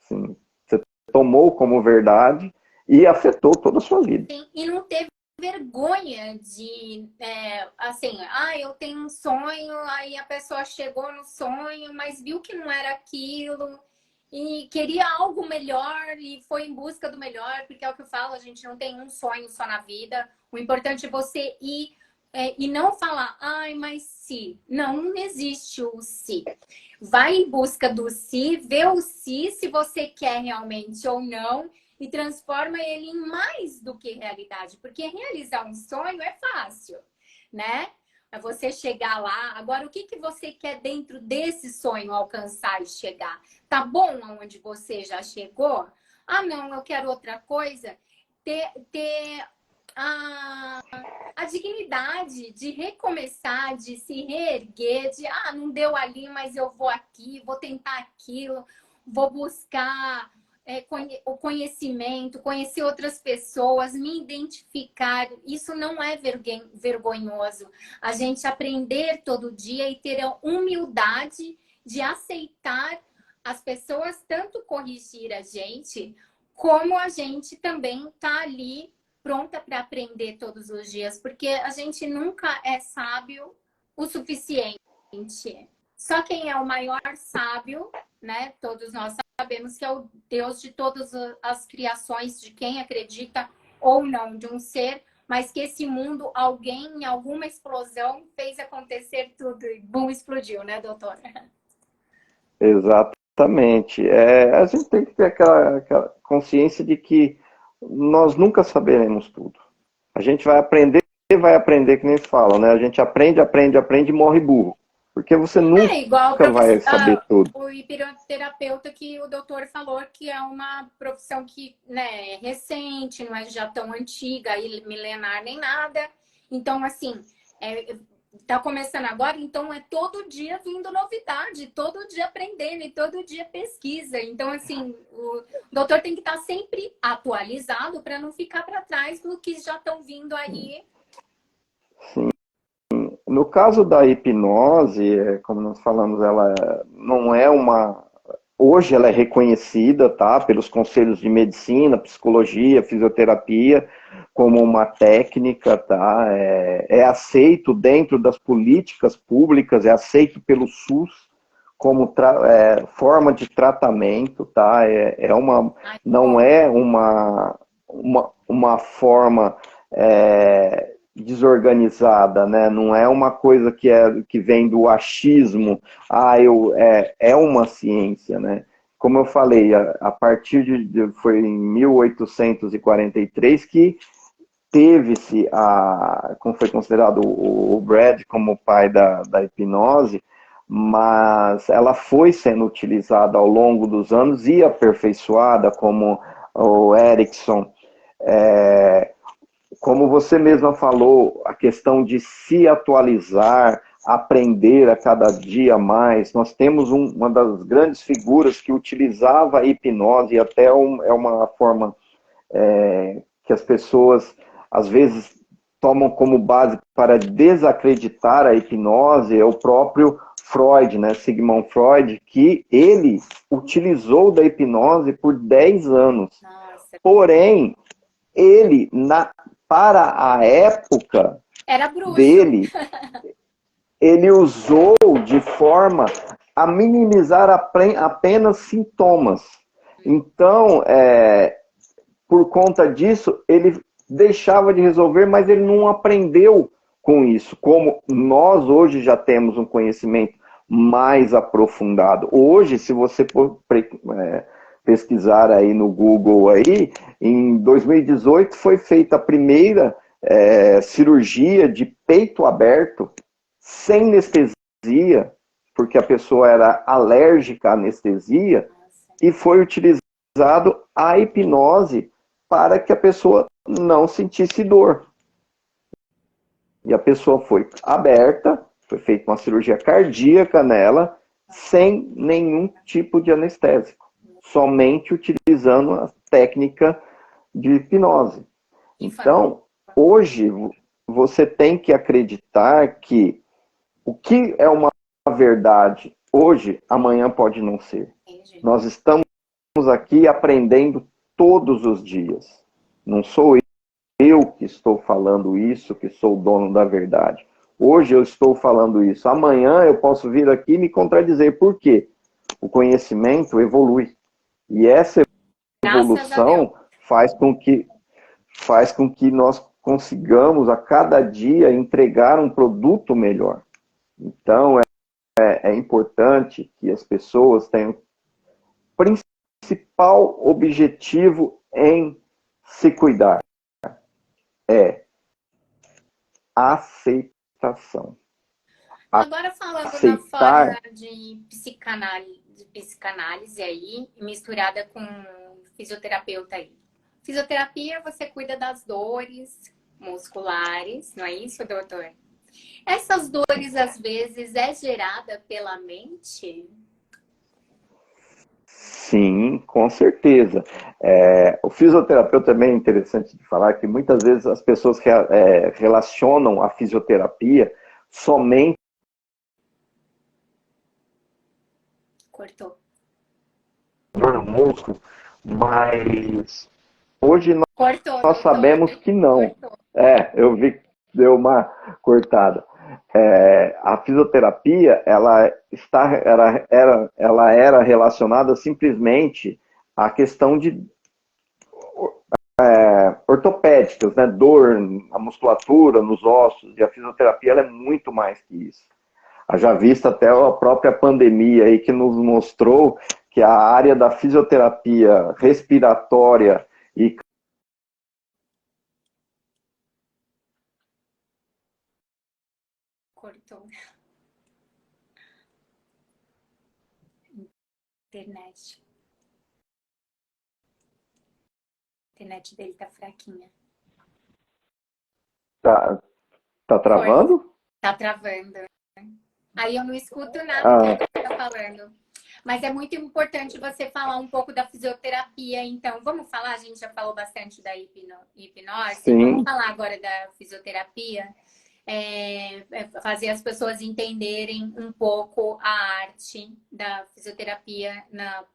sim, você tomou como verdade e afetou toda a sua vida. Sim, e não teve vergonha de, assim, eu tenho um sonho, aí a pessoa chegou no sonho, mas viu que não era aquilo e queria algo melhor e foi em busca do melhor, porque é o que eu falo, a gente não tem um sonho só na vida, o importante é você ir e não falar, mas se. Não existe o se. Vai em busca do se, vê o se você quer realmente ou não, e transforma ele em mais do que realidade. Porque realizar um sonho é fácil, né? É você chegar lá. Agora, o que você quer dentro desse sonho alcançar e chegar? Tá bom aonde você já chegou? Não, eu quero outra coisa. Ter a dignidade de recomeçar, de se reerguer, de não deu ali, mas eu vou aqui, vou tentar aquilo, vou buscar o conhecimento, conhecer outras pessoas, me identificar. Isso não é vergonhoso. A gente aprender todo dia e ter a humildade de aceitar as pessoas tanto corrigir a gente, como a gente também tá ali pronta para aprender todos os dias, porque a gente nunca é sábio o suficiente. Só quem é o maior sábio, né? Todos nós sabemos que é o Deus de todas as criações, de quem acredita ou não, de um ser, mas que esse mundo, alguém, em alguma explosão, fez acontecer tudo e bum, explodiu, né, doutora? Exatamente. A gente tem que ter aquela consciência de que nós nunca saberemos tudo. A gente vai aprender que nem se fala, né? A gente aprende e morre burro. Porque você nunca igual vai saber tudo. O hipnoterapeuta que o doutor falou que é uma profissão que, né, é recente, não é já tão antiga, milenar nem nada. Então, assim, tá começando agora, então é todo dia vindo novidade, todo dia aprendendo e todo dia pesquisa. Então, assim, o doutor tem que estar sempre atualizado para não ficar para trás do que já estão vindo aí. Sim. No caso da hipnose, como nós falamos, ela não é uma... Hoje ela é reconhecida, tá, pelos conselhos de medicina, psicologia, fisioterapia, como uma técnica, tá, é aceito dentro das políticas públicas, é aceito pelo SUS como forma de tratamento, tá, não é uma forma desorganizada, né? Não é uma coisa que vem do achismo, é uma ciência, né? Como eu falei, a partir foi em 1843 que teve-se como foi considerado o Brad como pai da hipnose, mas ela foi sendo utilizada ao longo dos anos e aperfeiçoada, como o Erickson como você mesma falou, a questão de se atualizar, aprender a cada dia mais. Nós temos uma das grandes figuras que utilizava a hipnose, e até é uma forma que as pessoas, às vezes, tomam como base para desacreditar a hipnose, é o próprio Freud, né? Sigmund Freud, que ele utilizou da hipnose por 10 anos. Nossa. Porém, ele, para a época Era bruxo. dele, ele usou de forma a minimizar apenas sintomas. Então, por conta disso, ele deixava de resolver, mas ele não aprendeu com isso. Como nós hoje já temos um conhecimento mais aprofundado. Hoje, se você for pesquisar aí no Google, aí, em 2018 foi feita a primeira cirurgia de peito aberto, sem anestesia, porque a pessoa era alérgica à anestesia, e foi utilizado a hipnose para que a pessoa não sentisse dor. E a pessoa foi aberta, foi feita uma cirurgia cardíaca nela, sem nenhum tipo de anestésico, somente utilizando a técnica de hipnose. Então, hoje, você tem que acreditar que o que é uma verdade hoje, amanhã pode não ser. Nós estamos aqui aprendendo todos os dias. Não sou eu que estou falando isso, que sou o dono da verdade. Hoje eu estou falando isso. Amanhã eu posso vir aqui e me contradizer. Por quê? O conhecimento evolui. E essa evolução faz com que nós consigamos a cada dia entregar um produto melhor. Então, é importante que as pessoas tenham principal objetivo em se cuidar. É aceitação. Agora falando na forma de psicanálise aí, misturada com fisioterapeuta aí. Fisioterapia, você cuida das dores musculares, não é isso, doutor? Essas dores, às vezes, é gerada pela mente? Sim, com certeza. O fisioterapeuta também é interessante de falar que muitas vezes as pessoas relacionam a fisioterapia somente... Cortou. No músculo, mas hoje nós Cortou, sabemos que não. Cortou. Eu vi que deu uma cortada. A fisioterapia, ela era relacionada simplesmente à questão de ortopédicas, né? Dor, a musculatura nos ossos, e a fisioterapia ela é muito mais que isso. Já vista até a própria pandemia aí que nos mostrou que a área da fisioterapia respiratória e Cortou. Internet. A internet dele tá fraquinha. tá travando? Tá travando. Aí eu não escuto nada que ele tá falando. Mas é muito importante você falar um pouco da fisioterapia, então. Vamos falar? A gente já falou bastante da hipnose. Sim. Vamos falar agora da fisioterapia. Fazer as pessoas entenderem um pouco a arte da fisioterapia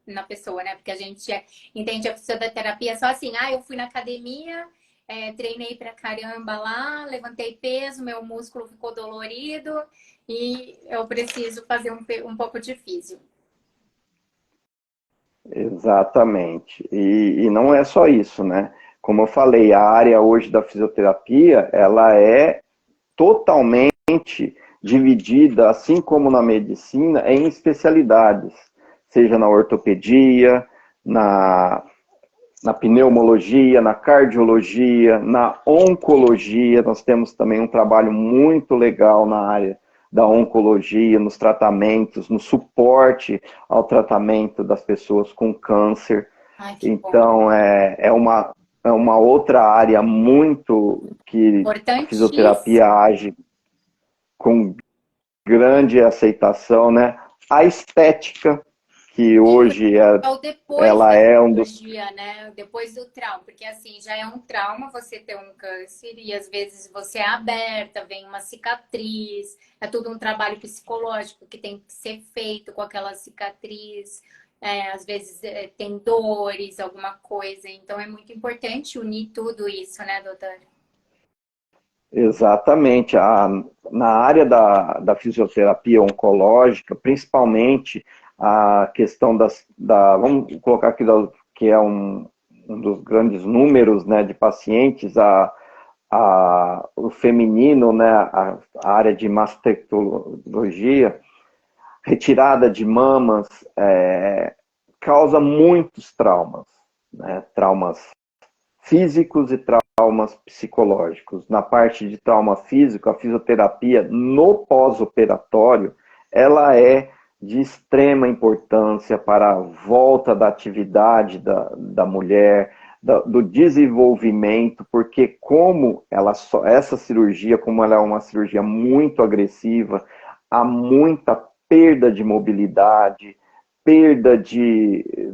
na pessoa, né? Porque a gente entende a fisioterapia só assim, eu fui na academia, treinei pra caramba lá, levantei peso, meu músculo ficou dolorido e eu preciso fazer um pouco de físio. Exatamente. E não é só isso, né? Como eu falei, a área hoje da fisioterapia, ela é totalmente dividida, assim como na medicina, em especialidades, seja na ortopedia, na pneumologia, na cardiologia, na oncologia. Nós temos também um trabalho muito legal na área da oncologia, nos tratamentos, no suporte ao tratamento das pessoas com câncer. Ai, que então, bom. é uma outra área muito que a fisioterapia Importantíssimo. age com grande aceitação, né? A estética, que hoje Ou depois ela da é um dos... cirurgia, né? Depois do trauma, porque assim, já é um trauma você ter um câncer e às vezes você é aberta, vem uma cicatriz, é tudo um trabalho psicológico que tem que ser feito com aquela cicatriz, às vezes tem dores, alguma coisa, então é muito importante unir tudo isso, né, doutor? Exatamente. Na área da fisioterapia oncológica, principalmente a questão vamos colocar aqui que é um dos grandes números, né, de pacientes, o feminino, né, a área de mastectologia, retirada de mamas, causa muitos traumas, né, traumas físicos e traumas psicológicos. Na parte de trauma físico, a fisioterapia no pós-operatório, ela é de extrema importância para a volta da atividade da mulher, do desenvolvimento, porque essa cirurgia, como ela é uma cirurgia muito agressiva, há muita perda de mobilidade, perda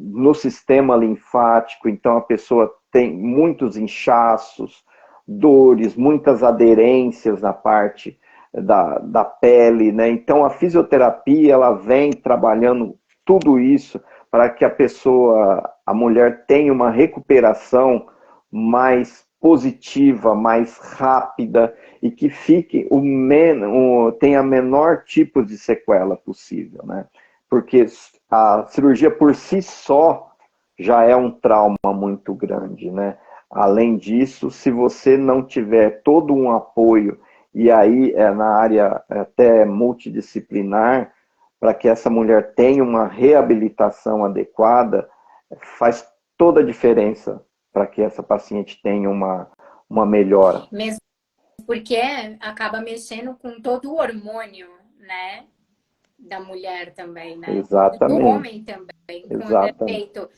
no sistema linfático, então a pessoa tem muitos inchaços, dores, muitas aderências na parte da pele, né? Então a fisioterapia ela vem trabalhando tudo isso para que a mulher tenha uma recuperação mais positiva, mais rápida e que tenha menor tipo de sequela possível, né? Porque a cirurgia por si só já é um trauma muito grande, né? Além disso, se você não tiver todo um apoio, e aí na área até multidisciplinar, para que essa mulher tenha uma reabilitação adequada, faz toda a diferença para que essa paciente tenha uma melhora. Mesmo porque acaba mexendo com todo o hormônio, né? Da mulher também, né? Do Exatamente, homem também, quando é exatamente, feito,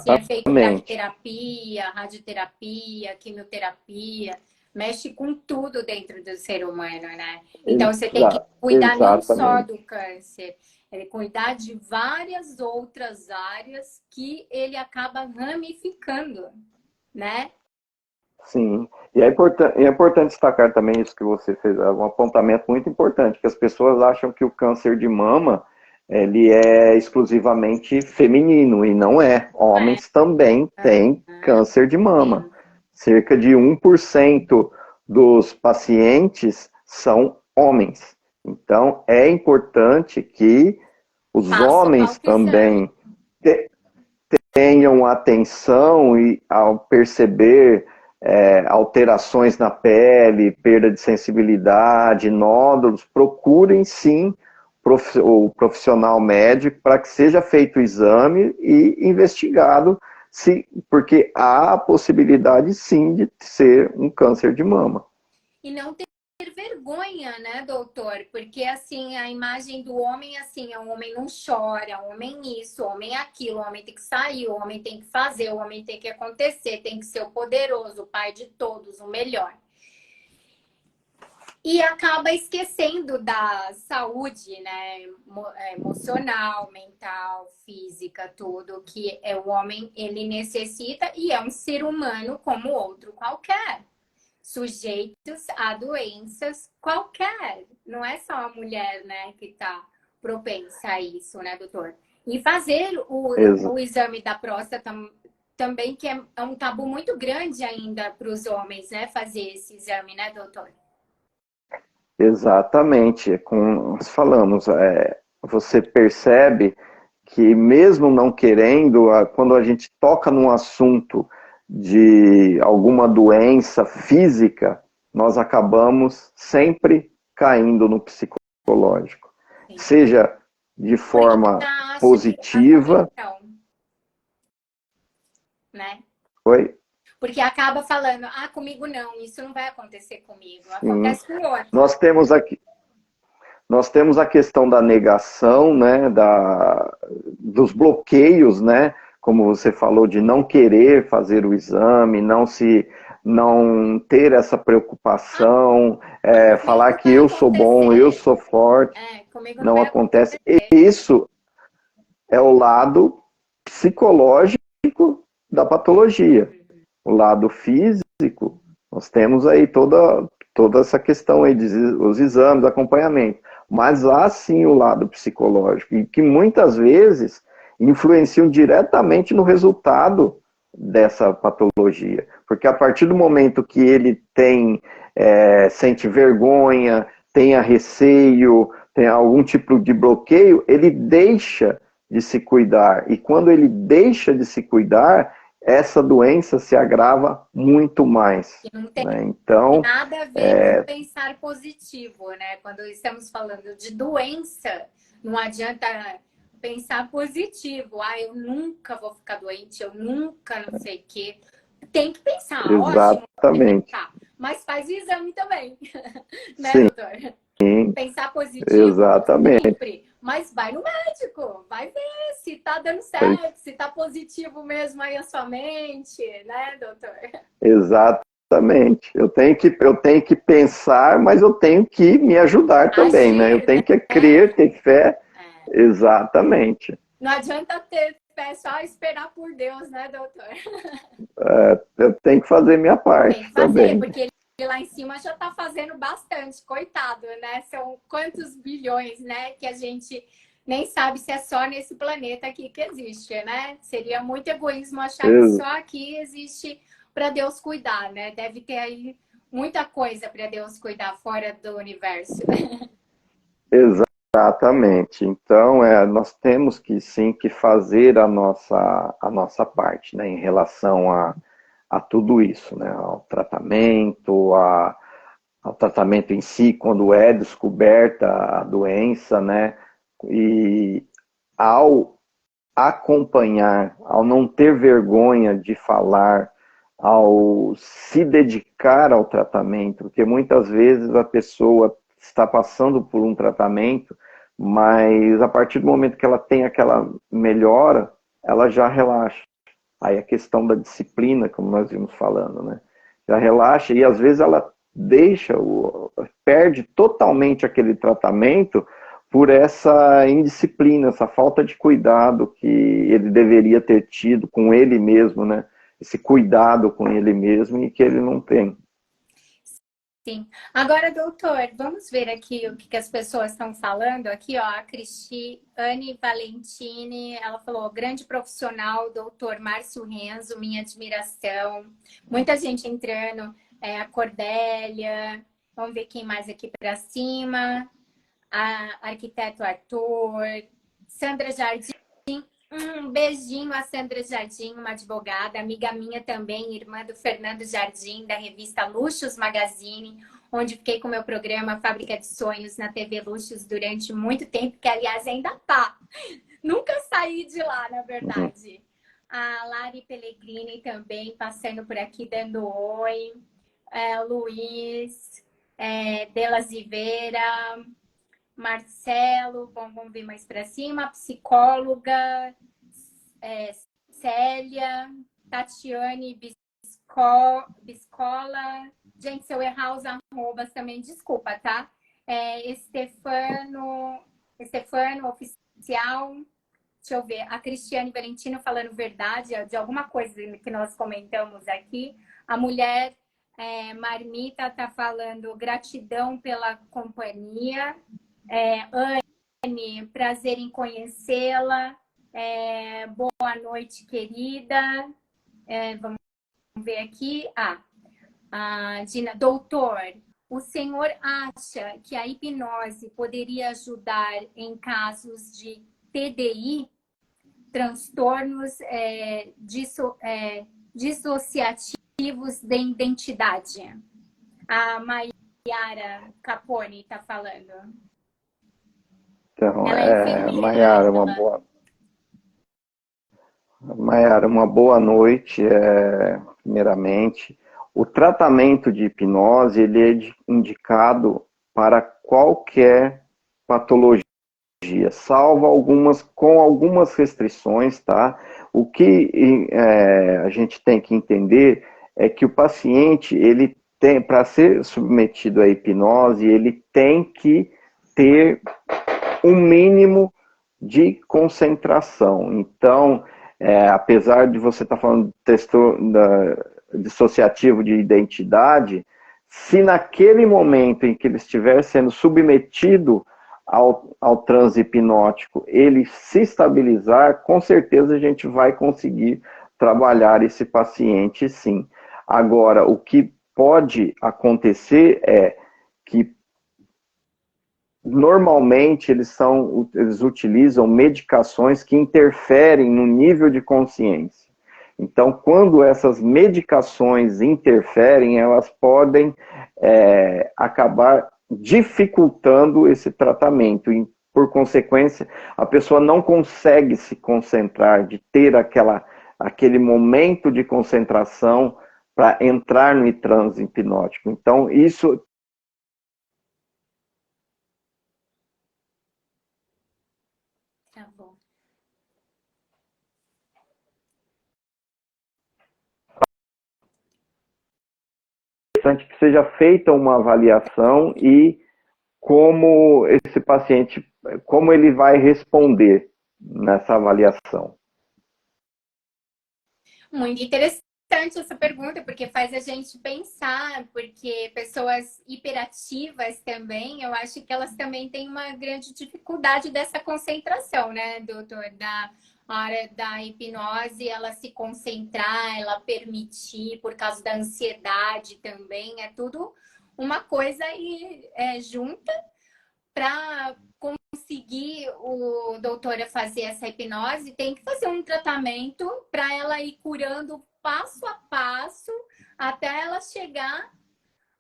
se é feito exatamente. terapia, radioterapia, quimioterapia, mexe com tudo dentro do ser humano, né? Então você tem que cuidar não só Exatamente. do câncer, cuidar de várias outras áreas que ele acaba ramificando, né? Sim, e é importante destacar também isso que você fez, é um apontamento muito importante, que as pessoas acham que o câncer de mama ele é exclusivamente feminino, e não é. É, Homens também têm câncer de mama. sim. Cerca de 1% dos pacientes são homens. Então, é importante que os Faça o homens autoexame. também tenham atenção e ao perceber alterações na pele, perda de sensibilidade, nódulos, procurem sim o profissional médico para que seja feito o exame e investigado, porque há a possibilidade sim de ser um câncer de mama. E não ter vergonha, né, doutor? Porque, assim, a imagem do homem, assim, o homem não chora, o homem isso, o homem aquilo, o homem tem que sair, o homem tem que fazer, o homem tem que acontecer, tem que ser o poderoso, o pai de todos, o melhor. E acaba esquecendo da saúde, né, emocional, mental, física, tudo que o homem, ele necessita e é um ser humano como outro qualquer, sujeitos a doenças qualquer. Não é só a mulher, né, que está propensa a isso, né, doutor? E fazer o exame da próstata também, que é um tabu muito grande ainda para os homens, né, fazer esse exame, né, doutor? Exatamente, como nós falamos, você percebe que mesmo não querendo, quando a gente toca num assunto de alguma doença física, nós acabamos sempre caindo no psicológico. Sim. Seja de Porque forma já acha que positiva. não, né? Oi? Porque acaba falando, comigo não, isso não vai acontecer comigo, Sim. acontece com o outro. Nós temos aqui, nós temos a questão da negação, né, dos bloqueios, né, como você falou, de não querer fazer o exame, não ter essa preocupação, falar Comigo que vai eu sou bom, eu acontecer. sou forte, Comigo não não vai acontece. E acontecer. isso é o lado psicológico da patologia. O lado físico, nós temos aí toda essa questão aí os exames, acompanhamento. Mas há sim o lado psicológico, e que muitas vezes influenciam diretamente no resultado dessa patologia. Porque a partir do momento que ele sente vergonha, tenha receio, tem algum tipo de bloqueio, ele deixa de se cuidar. E quando ele deixa de se cuidar, essa doença se agrava muito mais. Que não tem Né? Então, nada a ver com pensar positivo, né? Quando estamos falando de doença, não adianta pensar positivo. Ah, eu nunca vou ficar doente, eu nunca não sei o quê. Tem que pensar, ótimo, tem que exatamente. pensar. Mas faz o exame também, né, Sim, doutor? Pensar positivo exatamente. sempre, mas vai no médico, vai ver se tá dando certo, se tá positivo mesmo aí a sua mente, né, doutor? Exatamente. Eu tenho que pensar, mas eu tenho que me ajudar também, né? Eu Agir, tenho que né? crer, ter fé. Exatamente. Não adianta ter fé, só esperar por Deus, né, doutor? Eu tenho que fazer minha Tem que parte fazer, também. porque ele lá em cima já tá fazendo bastante, coitado, né? São quantos bilhões, né, que a gente nem sabe se é só nesse planeta aqui que existe, né? Seria muito egoísmo achar que só aqui existe para Deus cuidar, né? Deve ter aí muita coisa para Deus cuidar fora do universo. Exatamente. Então, nós temos que sim que fazer a nossa parte, né, em relação a tudo isso, né, ao tratamento em si, quando é descoberta a doença, né, e ao acompanhar, ao não ter vergonha de falar, ao se dedicar ao tratamento, porque muitas vezes a pessoa está passando por um tratamento, mas a partir do momento que ela tem aquela melhora, ela já relaxa. Aí a questão da disciplina, como nós vimos falando, né? Já relaxa e às vezes ela perde totalmente aquele tratamento por essa indisciplina, essa falta de cuidado que ele deveria ter tido com ele mesmo, né? Esse cuidado com ele mesmo e que ele não tem. Sim. Agora, doutor, vamos ver aqui o que as pessoas estão falando. Aqui, ó, a Cristiane Valentini, ela falou, grande profissional, doutor Márcio Renzo, minha admiração. Muita gente entrando, a Cordélia, vamos ver quem mais aqui para cima. A arquiteto Arthur, Sandra Jardim. Um beijinho a Sandra Jardim, uma advogada, amiga minha também, irmã do Fernando Jardim, da revista Luxos Magazine, onde fiquei com o meu programa Fábrica de Sonhos na TV Luxos durante muito tempo, que aliás ainda tá. Nunca saí de lá, na verdade. A Lari Pellegrini também passando por aqui, dando oi. Luiz, Delas Oliveira, Marcelo, bom, vamos ver mais para cima, psicóloga, Célia, Tatiane Biscola. Gente, se eu errar os arrobas também, desculpa, tá? Estefano Oficial. Deixa eu ver. A Cristiane Valentino falando verdade de alguma coisa que nós comentamos aqui. A mulher Marmita tá falando gratidão pela companhia. Anne, prazer em conhecê-la. Boa noite, querida. Vamos ver aqui. Dina, doutor, o senhor acha que a hipnose poderia ajudar em casos de TDI, transtornos dissociativos de identidade? A Maiara Capone está falando. Então, Ela é enfermeira. Maiara, uma boa noite, primeiramente. O tratamento de hipnose, ele é indicado para qualquer patologia salvo algumas, com algumas restrições, tá? O que a gente tem que entender é que o paciente, ele tem, para ser submetido à hipnose, ele tem que ter um mínimo de concentração. Então, apesar de você estar falando de dissociativo de identidade, se naquele momento em que ele estiver sendo submetido ao transe hipnótico, ele se estabilizar, com certeza a gente vai conseguir trabalhar esse paciente, sim. Agora, o que pode acontecer é que normalmente eles utilizam medicações que interferem no nível de consciência. Então, quando essas medicações interferem, elas podem acabar dificultando esse tratamento. E, por consequência, a pessoa não consegue se concentrar, de ter aquele momento de concentração para entrar no transe hipnótico. Então, isso... Tá bom. Interessante que seja feita uma avaliação e como esse paciente, como ele vai responder nessa avaliação. Muito interessante essa pergunta, porque faz a gente pensar, porque pessoas hiperativas também, eu acho que elas também têm uma grande dificuldade dessa concentração, né, doutor? Da hora da hipnose, ela se concentrar, ela permitir, por causa da ansiedade também, é tudo uma coisa junta para conseguir o doutor fazer essa hipnose, tem que fazer um tratamento para ela ir curando passo a passo até ela chegar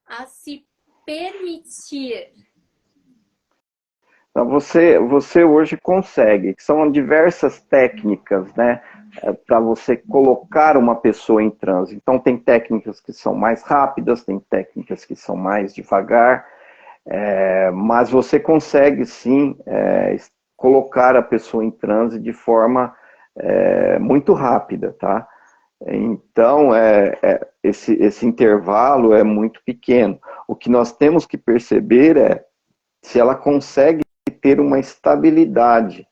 a se permitir. Então, você hoje consegue, são diversas técnicas, né, para você colocar uma pessoa em transe. Então, tem técnicas que são mais rápidas, tem técnicas que são mais devagar, mas você consegue sim colocar a pessoa em transe de forma muito rápida, tá? Então, esse intervalo é muito pequeno. O que nós temos que perceber é se ela consegue ter uma estabilidade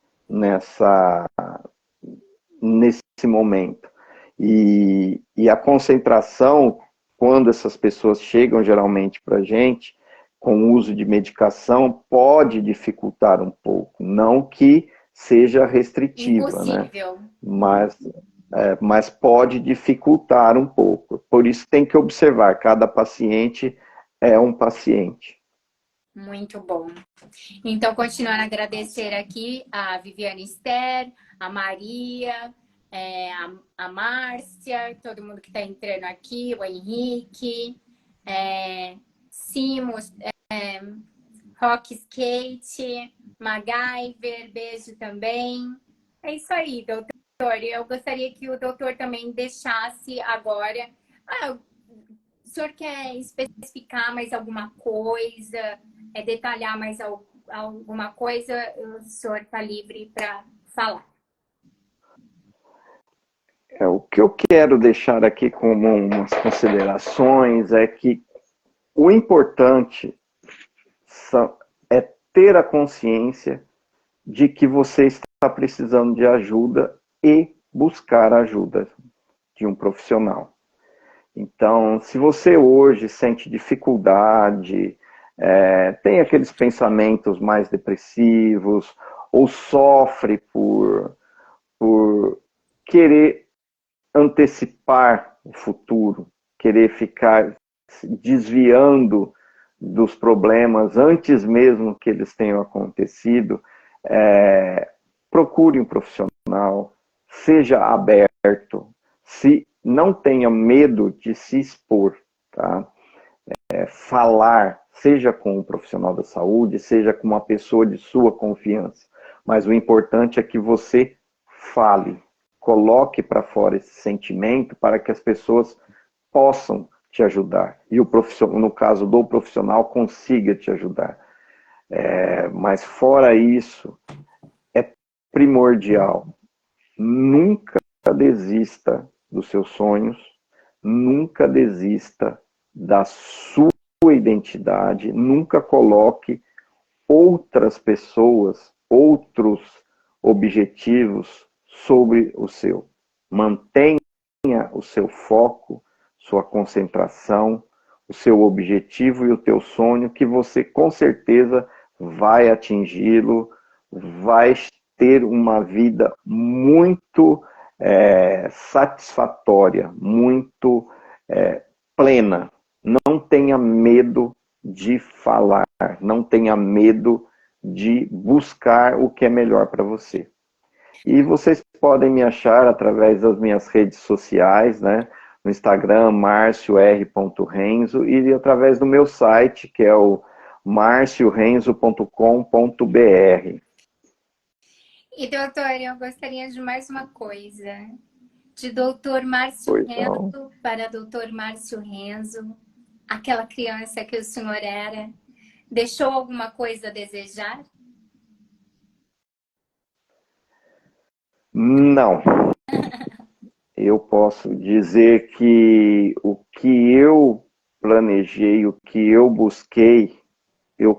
nesse momento. E a concentração, quando essas pessoas chegam geralmente para a gente, com o uso de medicação, pode dificultar um pouco. Não que seja restritiva, impossível, né? Mas pode dificultar um pouco. Por isso tem que observar, cada paciente é um paciente. muito bom. Então, continuando a agradecer aqui a Viviane Esther, a Maria, a Márcia, todo mundo que está entrando aqui, o Henrique, Simos, Rock Skate, MacGyver, beijo também. É isso aí, doutor. Eu gostaria que o doutor também deixasse agora. O senhor quer especificar mais alguma coisa, detalhar mais alguma coisa? O senhor está livre para falar. O que eu quero deixar aqui como umas considerações é que o importante é ter a consciência de que você está precisando de ajuda e buscar a ajuda de um profissional. Então, se você hoje sente dificuldade, tem aqueles pensamentos mais depressivos, ou sofre por querer antecipar o futuro, querer ficar desviando dos problemas antes mesmo que eles tenham acontecido, procure um profissional, seja aberto, não tenha medo de se expor, tá? Falar, seja com um profissional da saúde, seja com uma pessoa de sua confiança, mas o importante é que você fale, coloque para fora esse sentimento para que as pessoas possam te ajudar. E no caso do profissional, consiga te ajudar. Mas fora isso, é primordial. Nunca desista dos seus sonhos, nunca desista da sua identidade, nunca coloque outras pessoas, outros objetivos sobre o seu. Mantenha o seu foco, sua concentração, o seu objetivo e o teu sonho, que você com certeza vai atingi-lo, vai ter uma vida muito satisfatória, muito plena. Não tenha medo de falar, não tenha medo de buscar o que é melhor para você. E vocês podem me achar através das minhas redes sociais, né? No Instagram, marcior.renzo, e através do meu site, que é o marciorenzo.com.br. E, doutor, eu gostaria de mais uma coisa. De doutor Márcio Pois não. Renzo para doutor Márcio Renzo, aquela criança que o senhor era, deixou alguma coisa a desejar? Não. Eu posso dizer que o que eu planejei, o que eu busquei, eu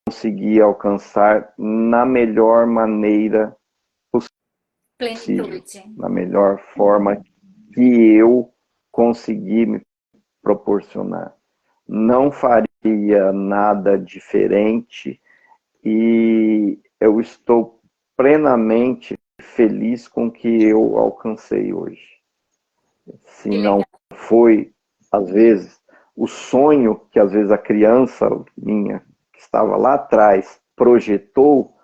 consegui alcançar na melhor maneira possível, Plenitude. na melhor forma que eu consegui me proporcionar. Não faria nada diferente e eu estou plenamente feliz com o que eu alcancei hoje. Se Que não legal. foi, às vezes, o sonho que às vezes a criança minha, que estava lá atrás, projetou,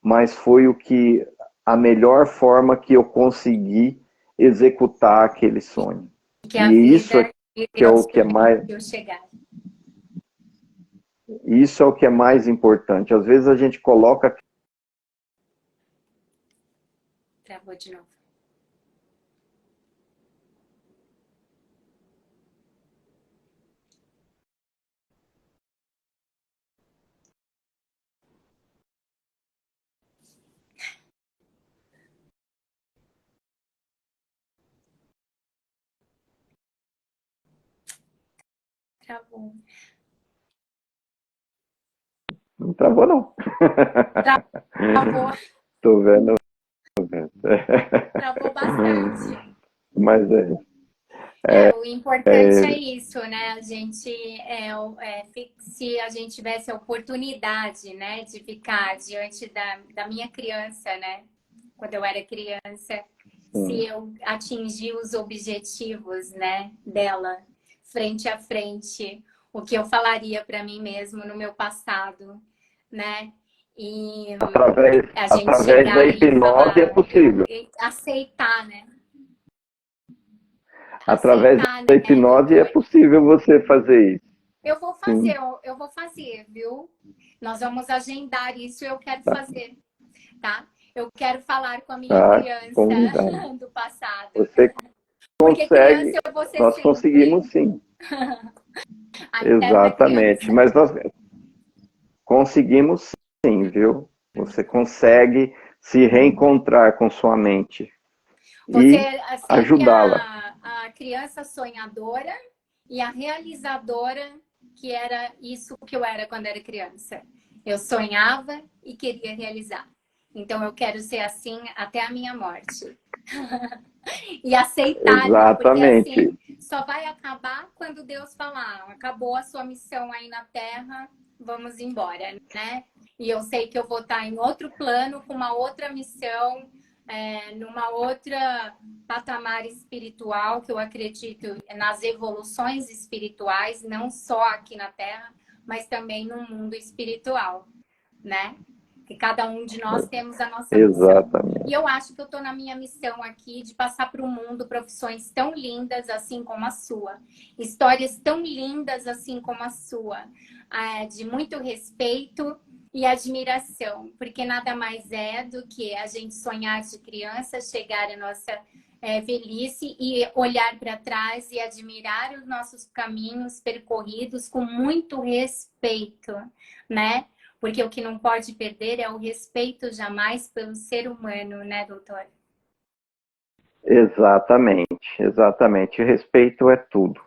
mas foi o que a melhor forma que eu consegui executar aquele sonho. Que a E isso vida é e que é o Deus que é mais, permitiu chegar. isso é o que é mais importante. Às vezes a gente coloca. Travou de novo. Travou. Não travou, não. Travou. Tô vendo. Travou bastante. Mas O importante é isso, né? A gente, se a gente tivesse a oportunidade, né, de ficar diante da minha criança, né? Quando eu era criança, se eu atingir os objetivos, né, dela, frente a frente, o que eu falaria para mim mesmo no meu passado, né? E a gente através da chegar e hipnose é falar, possível. aceitar, né? Através Aceitar, da né, hipnose é doutor? possível você fazer isso. Sim, Eu vou fazer, viu? Nós vamos agendar isso e eu quero tá. fazer, tá? Eu quero falar com a minha Tá criança convidado. do passado. Você Porque criança consegue, eu vou ser nós sempre. conseguimos sim. A eterna Exatamente. criança. Mas nós conseguimos sim, viu? Você consegue se reencontrar com sua mente Você e é sempre ajudá-la. a criança sonhadora e a realizadora, que era isso que eu era quando era criança. Eu sonhava e queria realizar. Então eu quero ser assim até a minha morte. E aceitar, viu? Porque Exatamente. assim, só vai acabar quando Deus falar, acabou a sua missão aí na Terra, vamos embora, né? E eu sei que eu vou estar em outro plano, com uma outra missão, numa outra patamar espiritual, que eu acredito nas evoluções espirituais, não só aqui na Terra, mas também no mundo espiritual, né? Que cada um de nós temos a nossa missão. E Exatamente. eu acho que eu estou na minha missão aqui de passar para o mundo profissões tão lindas assim como a sua. Histórias tão lindas assim como a sua. De muito respeito e admiração. Porque nada mais é do que a gente sonhar de criança, chegar à nossa velhice e olhar para trás e admirar os nossos caminhos percorridos com muito respeito, né? Porque o que não pode perder é o respeito jamais pelo ser humano, né, doutor? Exatamente, exatamente. Respeito é tudo.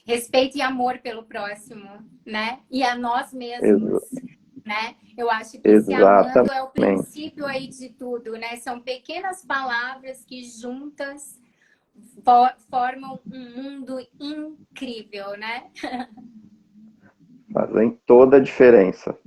Respeito e amor pelo próximo, né? E a nós mesmos, Ex né? Eu acho que se amando é o exatamente. princípio aí de tudo, né? São pequenas palavras que juntas formam um mundo incrível, né? Fazem toda a diferença.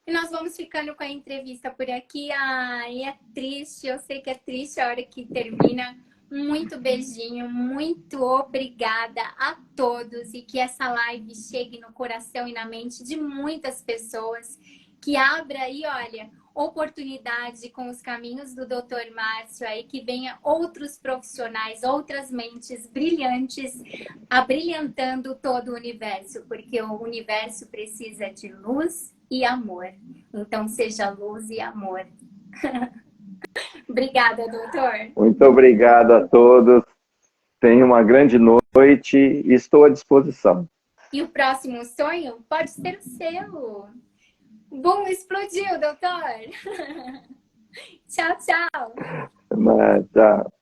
E nós vamos ficando com a entrevista por aqui. Ai, é triste, eu sei que é triste a hora que termina. Muito beijinho, muito obrigada a todos e que essa live chegue no coração e na mente de muitas pessoas, que abra aí, olha, oportunidade com os caminhos do Dr. Márcio aí, que venha outros profissionais, outras mentes brilhantes, abrilhantando todo o universo, porque o universo precisa de luz e amor. Então, seja luz e amor. Obrigada, doutor. Muito obrigado a todos. Tenha uma grande noite e estou à disposição. E o próximo sonho pode ser o seu. Bom, explodiu, doutor. Tchau, tchau. Tchau.